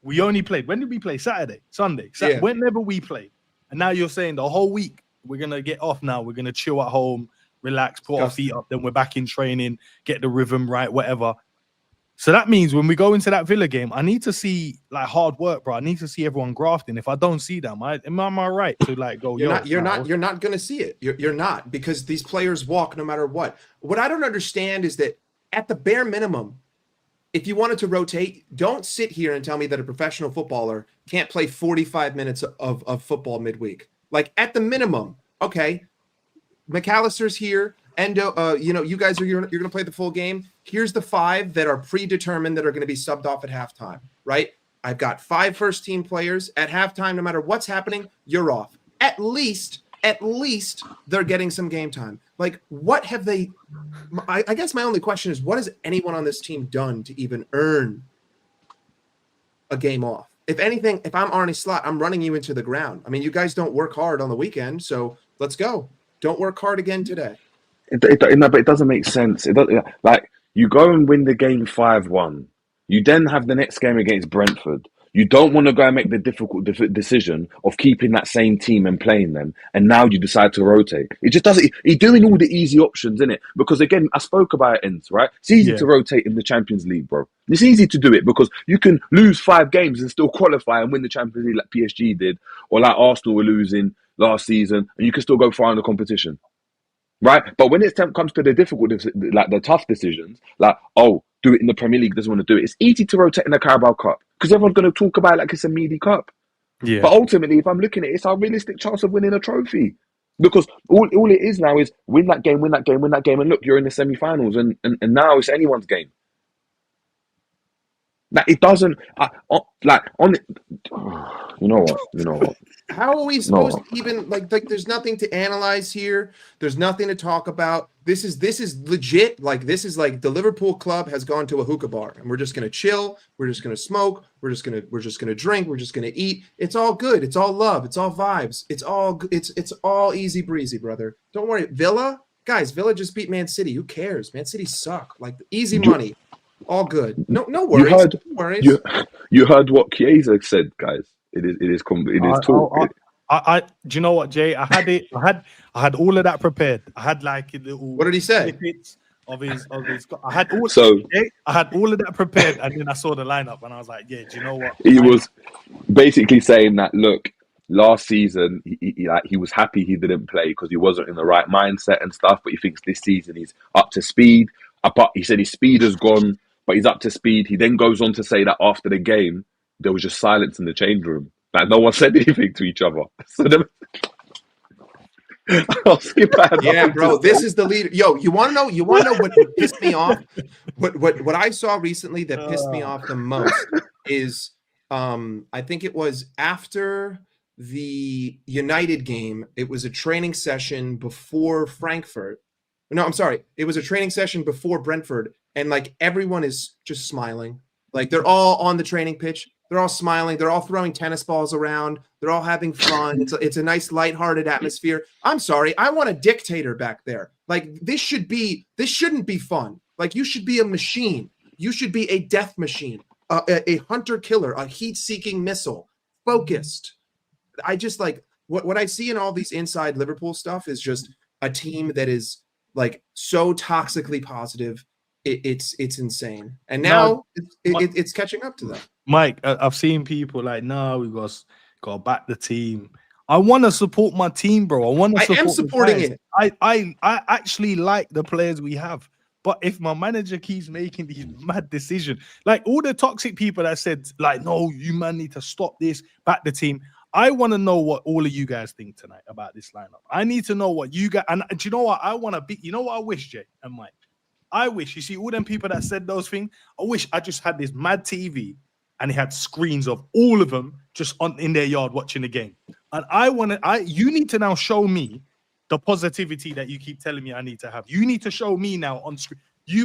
A: We only played. When did we play? Saturday, Sunday. Whenever we played. And now you're saying the whole week we're gonna get off now. We're gonna chill at home, relax, put our feet up. Then we're back in training, get the rhythm right, whatever. So that means when we go into that Villa game, I need to see like hard work, bro. I need to see everyone grafting. If I don't see them, am I right to like go?
B: You're not going to see it. You're not, because these players walk no matter what. What I don't understand is that at the bare minimum, if you wanted to rotate, don't sit here and tell me that a professional footballer can't play 45 minutes of football midweek. Like at the minimum, okay, McAllister's here. Endo, you guys you're going to play the full game. Here's the 5 that are predetermined that are going to be subbed off at halftime, right? I've got 5 first team players at halftime. No matter what's happening, you're off. At least they're getting some game time. Like, what have they? I guess my only question is, what has anyone on this team done to even earn a game off? if anything, if I'm Arne Slot, I'm running you into the ground. I mean, you guys don't work hard on the weekend, so let's go. Don't work hard again today.
C: No, but it doesn't make sense. It doesn't, like, you go and win the game 5-1. You then have the next game against Brentford. You don't want to go and make the difficult decision of keeping that same team and playing them, and now you decide to rotate. It just doesn't. You're doing all the easy options, innit? Because again, I spoke about it, right? It's easy to rotate in the Champions League, bro. It's easy to do it because you can lose 5 games and still qualify and win the Champions League like PSG did, or like Arsenal were losing last season, and you can still go far in the competition. Right, but when it comes to the difficult, like the tough decisions, like, oh, do it in the Premier League, doesn't want to do it. It's easy to rotate in the Carabao Cup because everyone's going to talk about it like it's a meaty cup.
A: Yeah.
C: But ultimately, if I'm looking at it, it's our realistic chance of winning a trophy. Because all it is now is win that game, and look, you're in the semi-finals, and now it's anyone's game. Like, it doesn't, you know what?
B: How are we supposed to even like there's nothing to analyze here. There's nothing to talk about. This is legit. Like, this is like the Liverpool club has gone to a hookah bar and we're just gonna chill, we're just gonna smoke, we're just gonna drink, we're just gonna eat. It's all good, it's all love, it's all vibes, it's all easy breezy, brother. Don't worry. Villa just beat Man City. Who cares? Man City suck. Like, easy money. All good. No worries.
C: You heard what Chiesa said, guys. It is talk.
A: I do you know what, Jay? I had all of that prepared. I had like a little.
B: What did he say?
A: Of his. I had all. I had all of that prepared, and then I saw the lineup, and I was like, yeah. Do you know what?
C: He was basically saying that, look, last season he was happy he didn't play because he wasn't in the right mindset and stuff. But he thinks this season he's up to speed. But he said his speed has gone, but he's up to speed. He then goes on to say that after the game, there was just silence in the change room. Like, no one said anything to each other. So I'll skip that.
B: Yeah, bro, this is the leader. Yo, you want to know what pissed me off? What I saw recently that pissed me off the most is I think it was after the United game. It was a training session before Frankfurt. No, I'm sorry. It was a training session before Brentford, and like everyone is just smiling. Like, they're all on the training pitch. They're all smiling. They're all throwing tennis balls around. They're all having fun. It's a nice, lighthearted atmosphere. I'm sorry. I want a dictator back there. Like, this shouldn't be fun. Like, you should be a machine. You should be a death machine, a hunter killer, a heat-seeking missile, focused. I just like what I see in all these inside Liverpool stuff is just a team that is like so toxically positive. It's insane. And now it's catching up to them.
A: Mike, I've seen people like, no, we got to back the team. I want to support my team, bro. I am supporting it. I actually like the players we have. But if my manager keeps making these mad decisions, like all the toxic people that said, like, no, you man need to stop this, back the team. I want to know what all of you guys think tonight about this lineup. I need to know what you guys, and do you know what I want to be? You know what I wish, Jay and Mike? I wish, you see, all them people that said those things, I wish I just had this mad TV and it had screens of all of them just in their yard watching the game. And you need to now show me the positivity that you keep telling me I need to have. You need to show me now on screen.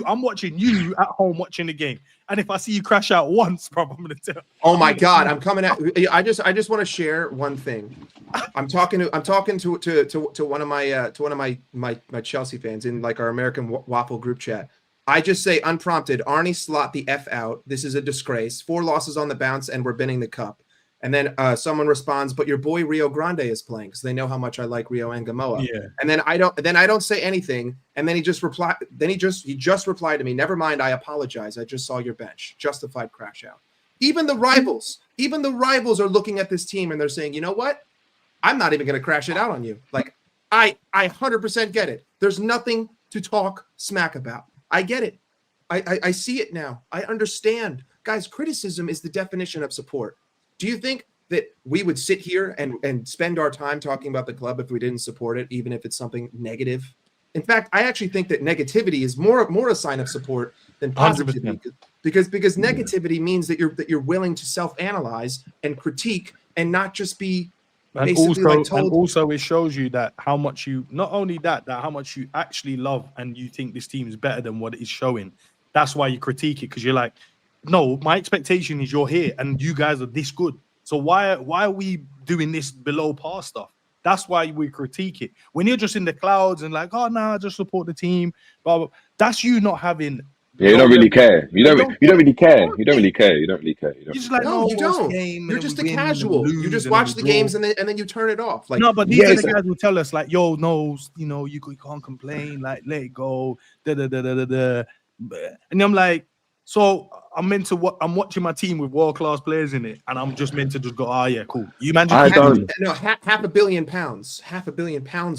A: I'm watching you at home watching the game. And if I see you crash out once, bro, I'm gonna tell.
B: Oh my God, I'm coming out. I just want to share one thing. I'm talking to one of my Chelsea fans in like our American Waffle group chat. I just say unprompted, Arne Slot the F out. This is a disgrace. 4 losses on the bounce, and we're binning the cup. And then someone responds, but your boy Rio Grande is playing, because they know how much I like Rio and Gamoa. Yeah. And then I don't say anything. And then he just replied to me, never mind, I apologize. I just saw your bench. Justified crash out. Even the rivals are looking at this team and they're saying, you know what? I'm not even going to crash it out on you. Like, I 100% get it. There's nothing to talk smack about. I get it. I see it now. I understand. Guys, criticism is the definition of support. Do you think that we would sit here and spend our time talking about the club if we didn't support it, even if it's something negative? In fact, I actually think that negativity is more a sign of support than positivity, 100%. because negativity means that you're willing to self-analyze and critique and not just be basically like told.
A: And also, it shows you that how much you how much you actually love and you think this team is better than what it is showing. That's why you critique it, because you're like, no, my expectation is you're here and you guys are this good. So why are we doing this below par stuff? That's why we critique it. When you're just in the clouds and like, oh no, just support the team, blah, blah, that's you not having.
C: Yeah, you don't really care. You don't really care. You don't really care.
A: You're just like,
B: no, you don't. You're just a casual. You just watch the games and then you turn it off. Like,
A: no, but these are the guys who tell us like, yo, no, you know, you can't complain. Like, let it go. And I'm like, so I'm watching my team with world-class players in it, and I'm just meant to just go, oh yeah, cool. You man,
C: I don't.
B: No, half £1 billion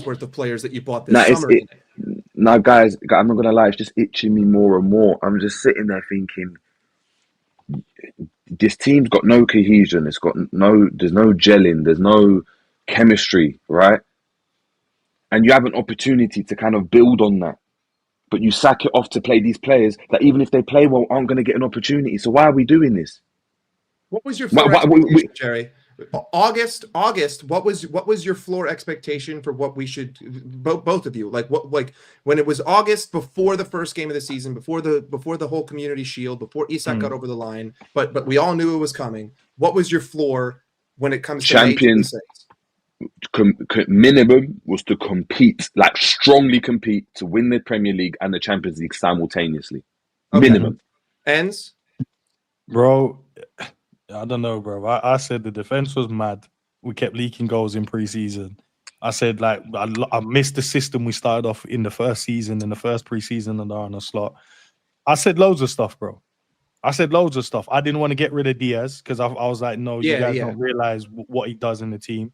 B: worth of players that you bought this summer.
C: Now, guys, I'm not gonna lie, it's just itching me more and more. I'm just sitting there thinking, this team's got no cohesion. There's no gelling. There's no chemistry, right? And you have an opportunity to kind of build on that. But you sack it off to play these players that even if they play well, aren't going to get an opportunity. So why are we doing this?
B: What was your floor expectation, Jerry? August. What was your floor expectation for what we should both of you like when it was August before the first game of the season, before the whole Community Shield, before Isak got over the line, but we all knew it was coming. What was your floor when it comes to
C: champions? Minimum was to compete, like strongly compete to win the Premier League and the Champions League simultaneously. Okay. Minimum.
B: Ends,
A: bro. I don't know, bro. I said the defense was mad. We kept leaking goals in preseason. I said like I missed the system we started off in the first season, in the first preseason under Arne Slot. I said loads of stuff, bro. I didn't want to get rid of Diaz because I was like, no, you guys don't realize what he does in the team.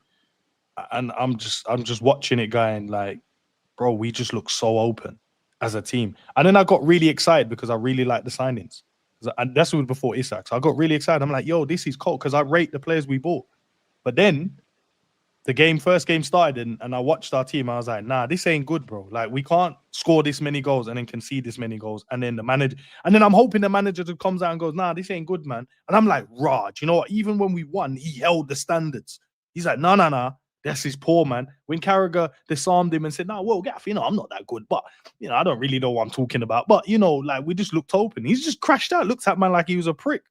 A: And I'm just watching it going like, bro, we just look so open as a team. And then I got really excited because I really liked the signings. And that's what was before Isak. So I got really excited. I'm like, yo, this is cold because I rate the players we bought. But then the first game started and I watched our team. I was like, nah, this ain't good, bro. Like, we can't score this many goals and then concede this many goals. And then I'm hoping the manager comes out and goes, nah, this ain't good, man. And I'm like, Raj, you know what? Even when we won, he held the standards. He's like, nah. That's his poor man. When Carragher disarmed him and said, "No, well, Gaff, I'm not that good, but I don't really know what I'm talking about." But like we just looked open. He's just crashed out. Looked at man like he was a prick.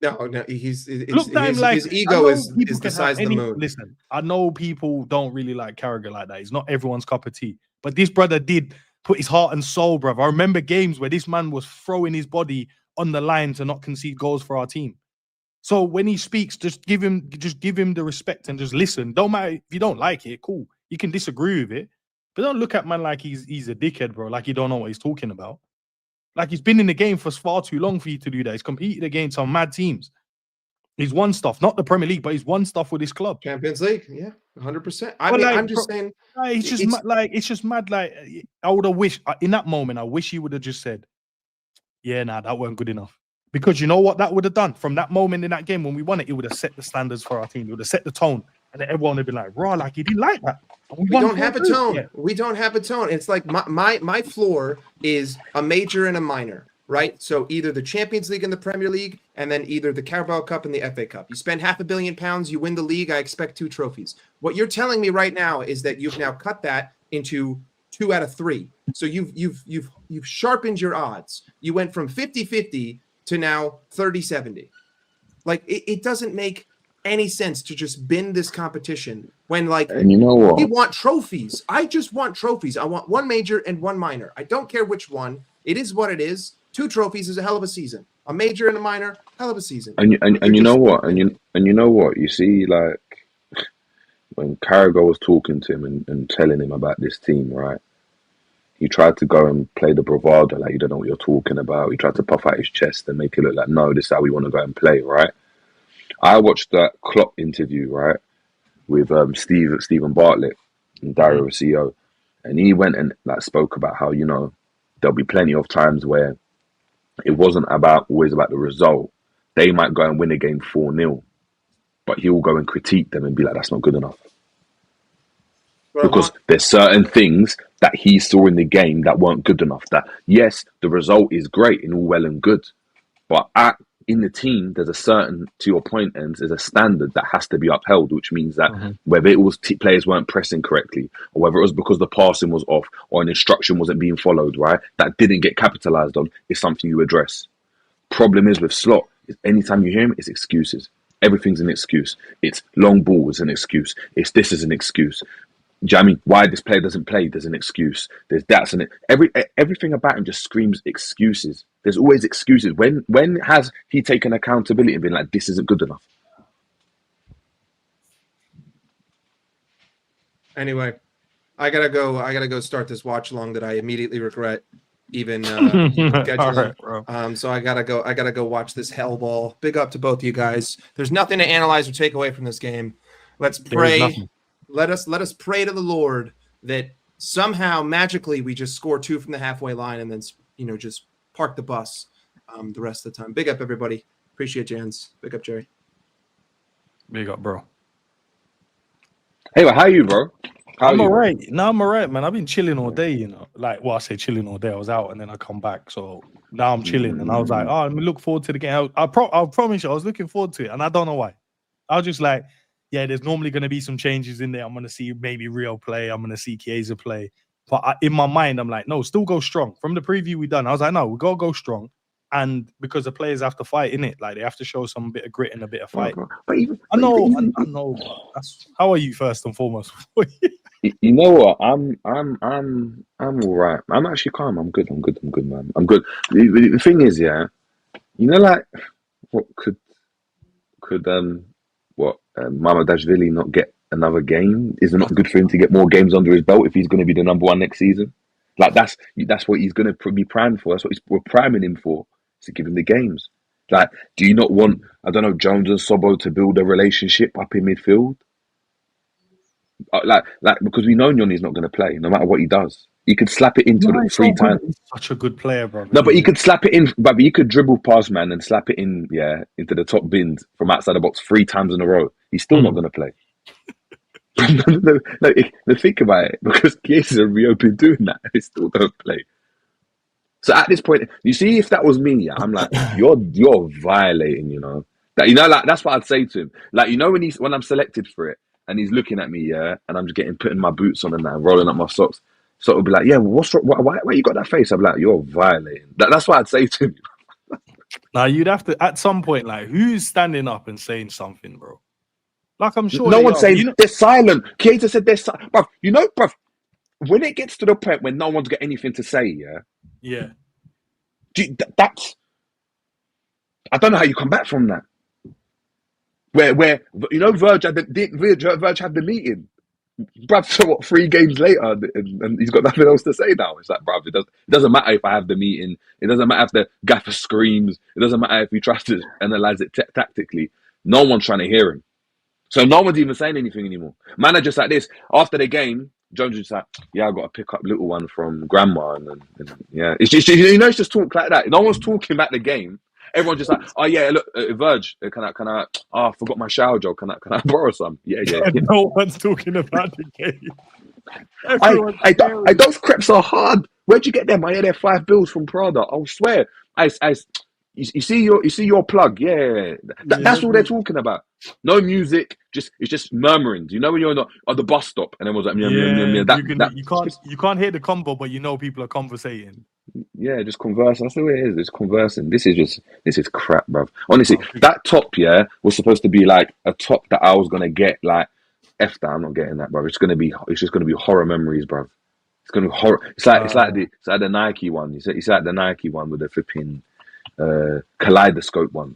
B: No, his ego is the size of the moon.
A: Listen, I know people don't really like Carragher like that. It's not everyone's cup of tea. But this brother did put his heart and soul, brother. I remember games where this man was throwing his body on the line to not concede goals for our team. So when he speaks, just give him the respect and just listen. Don't matter if you don't like it, cool. You can disagree with it, but don't look at man like he's a dickhead, bro. Like he don't know what he's talking about. Like he's been in the game for far too long for you to do that. He's competed against some mad teams. He's won stuff, not the Premier League, but he's won stuff with his club.
B: Champions League, yeah, 100%. I'm just saying,
A: it's just mad. Like I would have wished in that moment. I wish he would have just said, "Yeah, nah, that weren't good enough." Because you know what that would have done? From that moment in that game when we won it would have set the standards for our team. It would have set the tone. And then everyone would have been like, raw, like he didn't like that.
B: We don't have a tone. Yeah. We don't have a tone. It's like my floor is a major and a minor, right? So either the Champions League and the Premier League, and then either the Carabao Cup and the FA Cup. You spend £500 million, you win the league, I expect 2 trophies. What you're telling me right now is that you've now cut that into 2 out of 3. So you've sharpened your odds. You went from 50-50 to now 30-70. Like it doesn't make any sense to just bin this competition when
C: and you know what?
B: We want trophies. I just want trophies. I want 1 major and 1 minor. I don't care which one. It is what it is. 2 trophies is a hell of a season. A major and a minor, hell of a season.
C: And you know what? And you know what? You see, like when Carragher was talking to him and telling him about this team, right? He tried to go and play the bravado, like you don't know what you're talking about. He tried to puff out his chest and make it look like, no, this is how we want to go and play, right? I watched that Klopp interview, right, with Stephen Bartlett and Dario CEO, and he went and spoke about how there'll be plenty of times where it wasn't always about the result. They might go and win a game 4-0, but he'll go and critique them and be like, that's not good enough. Because there's certain things that he saw in the game that weren't good enough. That, yes, the result is great and all well and good, but in the team, there's a certain, to your point, Ends, there's a standard that has to be upheld, which means that whether it was players weren't pressing correctly, or whether it was because the passing was off, or an instruction wasn't being followed, right, that didn't get capitalized on, is something you address. problem is with Slot, is anytime you hear him, it's excuses. Everything's an excuse. It's long ball is an excuse. It's this is an excuse. Do you know what I mean? Why this player doesn't play, there's an excuse. There's that's an everything about him just screams excuses. There's always excuses. When has he taken accountability and been like, this isn't good enough?
B: Anyway, I gotta go start this watch along that I immediately regret even scheduling.
A: All right, bro.
B: So I gotta go watch this hell ball. Big up to both of you guys. There's nothing to analyze or take away from this game. Let's pray. Let us pray to the Lord that somehow magically we just score 2 from the halfway line and then just park the bus the rest of the time. Big up everybody. Appreciate Jans. Big up Jerry.
A: Big up, bro.
C: Hey, well, how are you, bro?
A: I'm all right. No, I'm all right, man. I've been chilling all day, Like, well, I say chilling all day. I was out and then I come back. So now I'm chilling. And I was like, oh, I'm look forward to the game. I promise you, I was looking forward to it. And I don't know why. I was just like, yeah, there's normally going to be some changes in there. I'm going to see maybe Rio play. I'm going to see Chiesa play. But in my mind, I'm like, no, still go strong. From the preview we done, I was like, no, we got to go strong. And because the players have to fight in it, like they have to show some bit of grit and a bit of fight. I know. How are you first and foremost?
C: You know what? I'm all right. I'm actually calm. I'm good, man. I'm good. The thing is, yeah, like what could Mamadashvili not get another game? Is it not good for him to get more games under his belt if he's going to be the number 1 next season? Like that's what he's going to be primed for. That's what we're priming him for, to give him the games. Like, do you not want, I don't know, Jones and Sobo to build a relationship up in midfield? Like because we know Noni's not going to play no matter what he does. He could slap it into it 3 times.
A: He's such a good player, bro.
C: No, but he could slap it in. But he could dribble past man and slap it in, into the top bins from outside the box 3 times in a row. He's still not going to play. no, think about it, because Chiesa and Rio been doing that. They still don't play. So at this point, you see, if that was me, I'm like, you're violating, that, like that's what I'd say to him. Like, when I'm selected for it. And he's looking at me, and I'm just putting my boots on and that, and rolling up my socks. So it'll be like, yeah, what's wrong? Why you got that face? I'm like, you're violating. That's what I'd say to him.
A: Now you'd have to, at some point, like, who's standing up and saying something, bro? Like, I'm sure
C: no one's saying they're silent. Chiesa said they're silent, bruv. Bruv, when it gets to the point when no one's got anything to say,
A: yeah,
C: that's. I don't know how you come back from that. Where Verge had the meeting, bruv. So what? 3 games later, and he's got nothing else to say now. It's like, bruv, it doesn't matter if I have the meeting. It doesn't matter if the gaffer screams. It doesn't matter if he tries to analyze it tactically. No one's trying to hear him, so no one's even saying anything anymore. Man are just like this. After the game, Jones is just like, yeah, I got to pick up little one from grandma, and yeah, it's just it's just talk like that. No one's talking about the game. Everyone's just like, oh yeah, look, Verge, can I? Oh, I forgot my shower gel. Can I borrow some? Yeah.
A: No one's talking about the game.
C: Those crepes are hard. Where'd you get them? I hear they're £5 from Prada. I'll swear. You see your plug. Yeah. That's all they're talking about. No music. It's just murmurings. You know when you're on the bus stop and everyone's like,
A: you can't hear the combo, but people are conversating.
C: Yeah, just conversing. That's the way it is. It's conversing. This is crap, bruv. Honestly, that top, was supposed to be like a top that I was gonna get. Like, F that, I'm not getting that, bruv. It's just gonna be horror memories, bruv. It's gonna be horror. It's like the Nike one. It's like the Nike one with the flipping kaleidoscope one.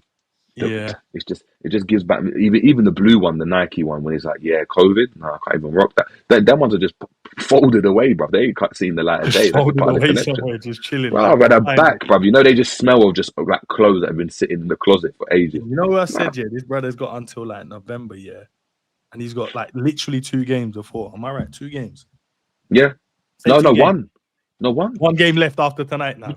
C: It just gives back. Even the blue one, the Nike one, when it's like, COVID. No, I can't even rock that. Them ones are just folded away, bruv. They ain't seen the light of day.
A: Folded away somewhere, just chilling.
C: Well, I've had back, bruv. They just smell of just like clothes that have been sitting in the closet for ages.
A: You know what I said? Yeah, this brother's got until like November, and he's got like literally 2 games or 4. Am I right? 2 games.
C: Yeah. No, one. No, one.
A: 1 game left after tonight now.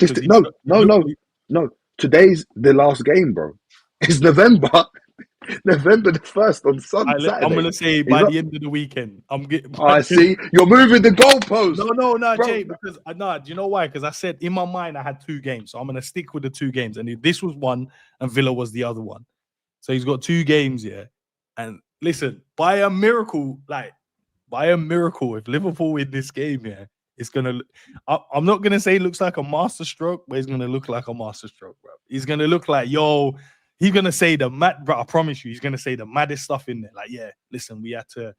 C: No. Today's the last game, bro. It's November the 1st on Saturday.
A: I'm gonna say by the end of the weekend. I'm getting.
C: I see you're moving the goalpost.
A: No, bro. Jay. Because do you know why? Because I said in my mind I had 2 games, so I'm gonna stick with the 2 games. And this was one, and Villa was the other one. So he's got 2 games, And listen, by a miracle, if Liverpool win this game, It's gonna. I'm not gonna say it looks like a masterstroke, but it's gonna look like a masterstroke, bro. He's gonna look like yo. He's gonna say the mad, bro. I promise you, he's gonna say the maddest stuff in there. Like, yeah, listen, we had to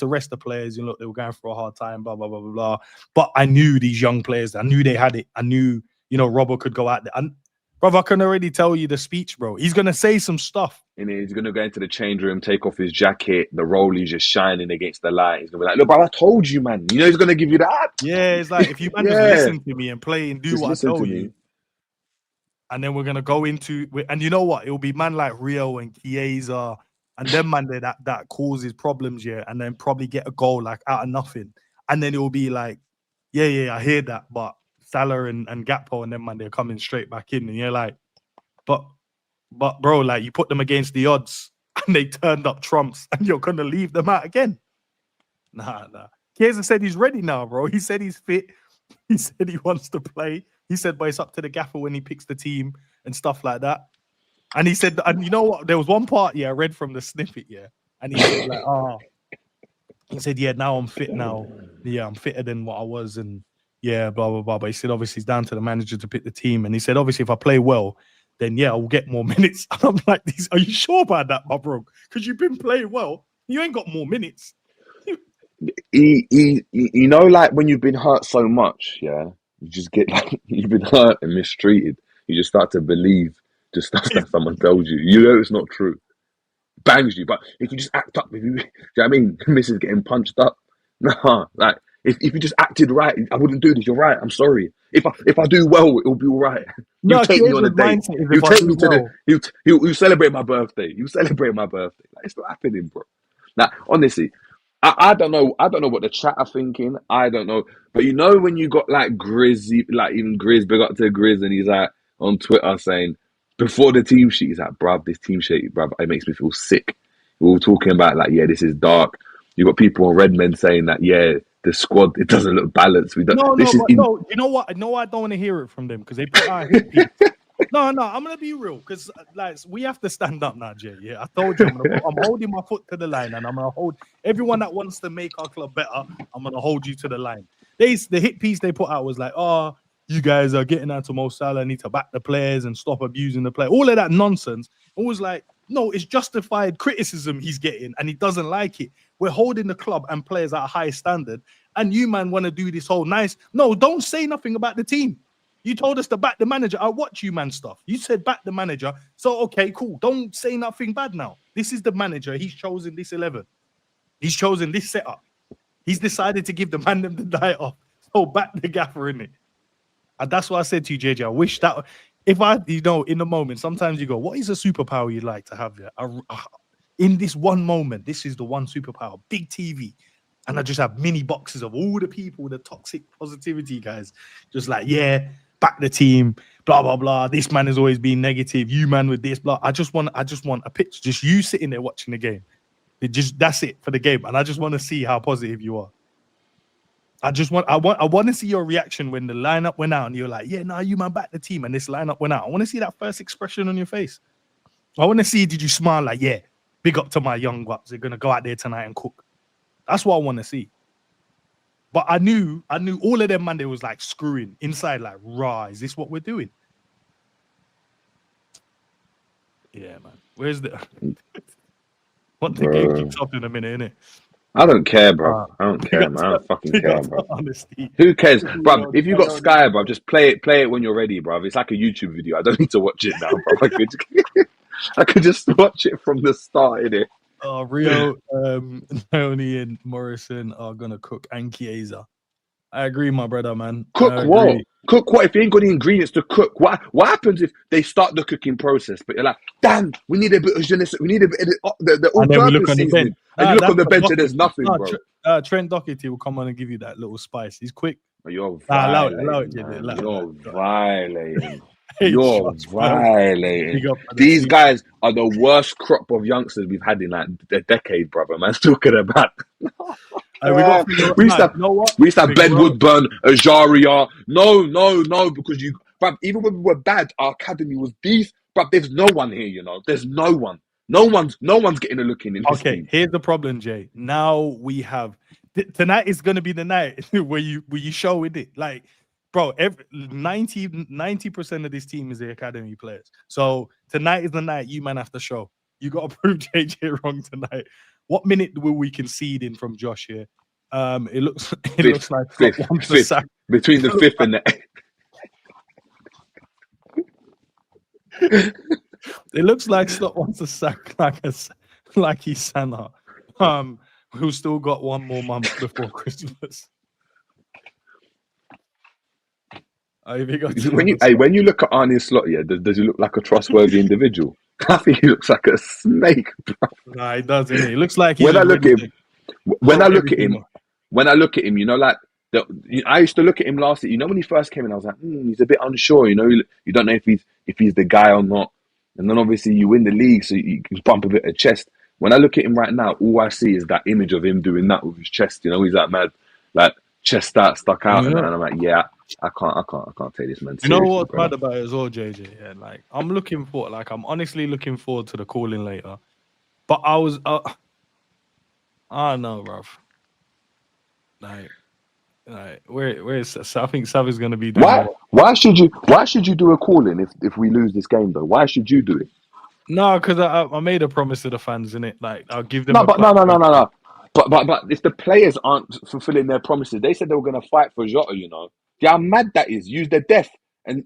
A: rest the players. You know, they were going through a hard time, blah blah blah blah blah. But I knew these young players. I knew they had it. I knew, you know, Robbo could go out there. And brother, I can already tell you the speech, bro. He's gonna say some stuff.
C: And he's going to go into the change room, take off his jacket, the rollies just shining against the light. He's going to be like, look, bro, I told you, man. You know he's going to give you that.
A: Yeah, it's like, if you man just listen to me and play and do
C: Just
A: what I
C: listen
A: tell
C: to
A: you.
C: me.
A: And then we're going to go into, and you know what? It'll be man like Rio and Chiesa and them man there that causes problems, yeah, and then probably get a goal like out of nothing. And then it will be like, yeah, I hear that, but Salah and Gakpo and them man, they're coming straight back in. And you're like, but bro, like, you put them against the odds and they turned up trumps and you're going to leave them out again. Nah. Chiesa said he's ready now, bro. He said he's fit. He said he wants to play. He said, but it's up to the gaffer when he picks the team and stuff like that. And he said, and you know what? There was one part, I read from the snippet, and he said, like, he said, yeah, now I'm fit now. Yeah, I'm fitter than what I was, and yeah, blah, blah, blah. But he said, obviously, it's down to the manager to pick the team. And he said, obviously, if I play well, then yeah, I'll get more minutes. And I'm like, are you sure about that, my bro? Because you've been playing well. You ain't got more minutes.
C: You know, like when you've been hurt so much, yeah, you just get like, you've been hurt and mistreated. You just start to believe just stuff that someone tells you. You know it's not true. Bangs you, but if you just act up, if you, do you know what I mean? Mrs. getting punched up. Nah, like if you just acted right, I wouldn't do this. You're right. I'm sorry. If I do well, it'll be all right. You take me on a date. You take me to you celebrate my birthday. You celebrate my birthday. Like, it's not happening, bro. Like, honestly, I don't know what the chat are thinking. I don't know. But you know when you got like Grizz, like even Grizz, big up to Grizz, and he's like on Twitter saying before the team sheet, he's like, bruv, this team sheet, bruv, it makes me feel sick. We were talking about like, yeah, this is dark. You got people on Redmen saying that, yeah, the squad, it doesn't look balanced. We don't.
A: No, you know what? No, I don't want to hear it from them because they put out hit piece. No, I'm gonna be real because like we have to stand up now, Jay. Yeah, I told you I'm holding my foot to the line, and I'm gonna hold everyone that wants to make our club better. I'm gonna hold you to the line. The hit piece they put out was like, oh, you guys are getting out to Mo Salah, need to back the players and stop abusing the player. All of that nonsense. It was like, no, it's justified criticism he's getting, and he doesn't like it. We're holding the club and players at a high standard, and you man want to do this whole nice. No, don't say nothing about the team. You told us to back the manager. I watch you, man, stuff. You said back the manager. So, okay, cool. Don't say nothing bad now. This is the manager. He's chosen this 11. He's chosen this setup. He's decided to give the man them the night off. So, back the gaffer, in it. And that's what I said to you, JJ. I wish that if I, in the moment, sometimes you go, what is a superpower you'd like to have there? In this one moment, this is the one superpower. Big TV. And I just have mini boxes of all the people, the toxic positivity guys. Just like, yeah, back the team, blah blah blah. This man has always been negative. You man with this, blah. I just want a picture, just you sitting there watching the game. That's it for the game, and I just want to see how positive you are. I want to see your reaction when the lineup went out, and you're like, yeah, you man back the team, and this lineup went out. I want to see that first expression on your face. I want to see, did you smile like, yeah, big up to my young guys. They're gonna go out there tonight and cook. That's what I want to see. But I knew all of them, man, they was like screwing inside, like, rah, is this what we're doing? Yeah, man. Where's the what the game keeps up in a minute, innit?
C: I don't care, bro. I don't care, man. I don't fucking care, bro.
A: Honesty.
C: Who cares, bro? If you got Sky, bro, just play it when you're ready, bro. It's like a YouTube video. I don't need to watch it now, bro. I could just watch it from the start, innit?
A: Rio, Naoni and Morrison are gonna cook, and Chiesa. I agree, my brother, man.
C: Cook what? Cook what? If you ain't got the ingredients to cook, what happens if they start the cooking process? But you're like, damn, we need a bit of jeunesse, we need a bit of the all-purpose seasoning. And you look on the bench and there's nothing, bro.
A: Trent Doherty will come on and give you that little spice. He's quick.
C: You're violating. You're violating. You're violating. These guys are the worst crop of youngsters we've had in like a decade, brother. Man's talking about. We used to have Ben Woodburn, Ajaria. No, because even when we were bad, our academy was beef. But there's no one here, There's no one. No one's getting a look in.
A: Okay, here's the problem, Jay. Now we have tonight is gonna be the night where you show with it. Like, bro, 90% of this team is the academy players. So tonight is the night you man have to show. You gotta prove JJ wrong tonight. What minute will we concede in from Josh here? It looks like
C: fifth,
A: wants to sack.
C: between the fifth and the
A: It looks like Slot wants to sack like he's Santa. Who's still got one more month before Christmas.
C: When you look at Arne Slot, yeah, does he look like a trustworthy individual? I think he looks like a snake, bro.
A: Nah, he does, innit? He looks like he's
C: when I look at him, you know, like I used to look at him last year. You know, when he first came in, I was like, he's a bit unsure. You know, you don't know if he's the guy or not. And then obviously you win the league, so you can bump a bit of chest. When I look at him right now, all I see is that image of him doing that with his chest. You know, he's that mad, like chest out, stuck out, and I'm like, yeah, I can't take this man seriously.
A: You know what's bad about it as well, JJ? Yeah, like I'm honestly looking forward to the calling later. But I was, I don't know, bruv. Like, where is I think Savi's gonna be doing
C: why should you do a calling if we lose this game though? Why should you do it?
A: No, because I made a promise to the fans, innit? Like I'll give them
C: no. But if the players aren't fulfilling their promises, they said they were gonna fight for Jota, you know. Yeah, how mad that is. Use their death and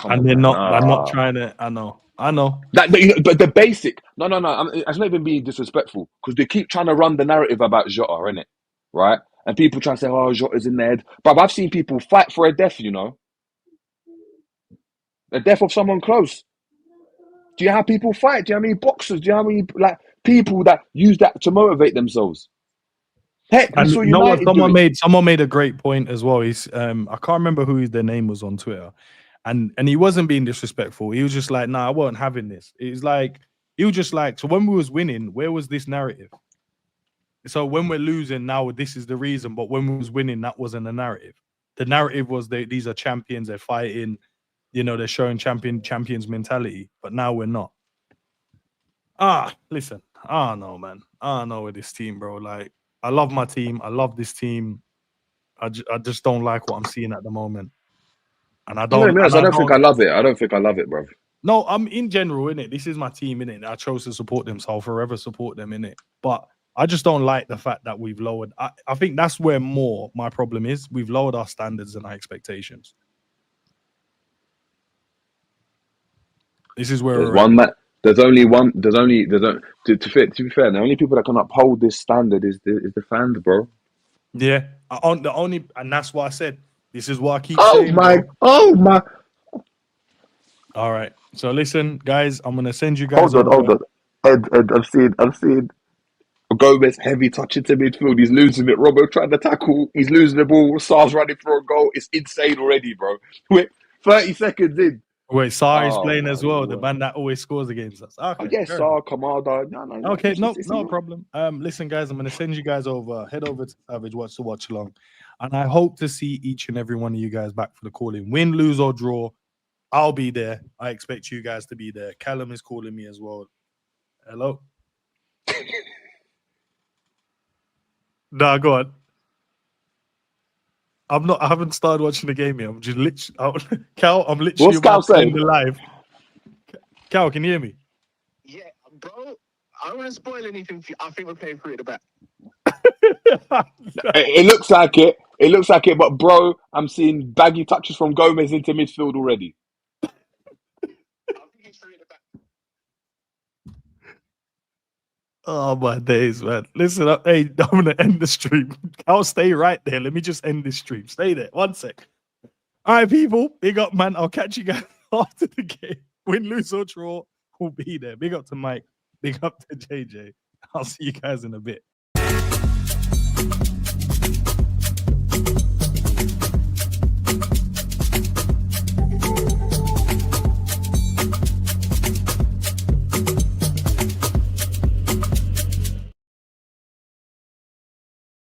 A: they're not trying to. I know.
C: But the basic no. It's not even being disrespectful because they keep trying to run the narrative about Jota, innit? Right? And people try to say, "Oh, Jota's in their head." But I've seen people fight for a death, you know, the death of someone close. Do you have people fight? Do you have any boxers? Do you have any people that use that to motivate themselves? Heck, we saw United
A: someone made a great point as well. He's I can't remember who their name was on Twitter, and he wasn't being disrespectful. He was just like, "Nah, I wasn't having this." It's like he was just like, so when we was winning, where was this narrative? So when we're losing now, this is the reason. But when we was winning, that wasn't the narrative. The narrative was these are champions. They're fighting. You know, they're showing champions mentality. But now we're not. Listen. I don't know, man. I don't know with this team, bro. Like, I love my team. I love this team. I just don't like what I'm seeing at the moment. And I don't.
C: I don't think I love it. I don't think I love it, bro.
A: No, I'm in general, innit? This is my team, innit? I chose to support them, so I'll forever support them, innit? But I just don't like the fact that we've lowered. I think that's where more my problem is. We've lowered our standards and our expectations. This is where
C: there's only one. To be fair, the only people that can uphold this standard is the fans, bro.
A: Yeah, and that's why I said this is what I keep saying.
C: Oh my!
A: All right, so listen, guys, I'm gonna send you guys.
C: Hold on. Ed, I've seen Gomez heavy touch into midfield. He's losing it. Robbo trying to tackle. He's losing the ball. Sar's running for a goal. It's insane already, bro. We're 30 seconds in.
A: Wait, Sar is playing as well. The man that always scores against us. Okay,
C: yes, Sar, Kamada. No.
A: Okay, no problem. Listen, guys, I'm going to send you guys over. Head over to Savage Watch to watch along. And I hope to see each and every one of you guys back for the calling. Win, lose, or draw, I'll be there. I expect you guys to be there. Callum is calling me as well. Hello? Nah, go on. I haven't started watching the game yet. I'm just literally, Cal, I'm literally
C: about to end
A: the live. Cal, can you hear me?
D: Yeah, bro, I don't want to spoil anything for you. I think we're playing 3 at the back.
C: It looks like it. It looks like it, but bro, I'm seeing baggy touches from Gomez into midfield already.
D: I think it's 3 at the back.
A: Oh my days, man. Listen up. Hey, I'm gonna end the stream. I'll stay right there. Let me just end this stream. Stay there. 1 sec. All right, people. Big up, man. I'll catch you guys after the game. Win, lose, or draw, we'll be there. Big up to Mike. Big up to JJ. I'll see you guys in a bit.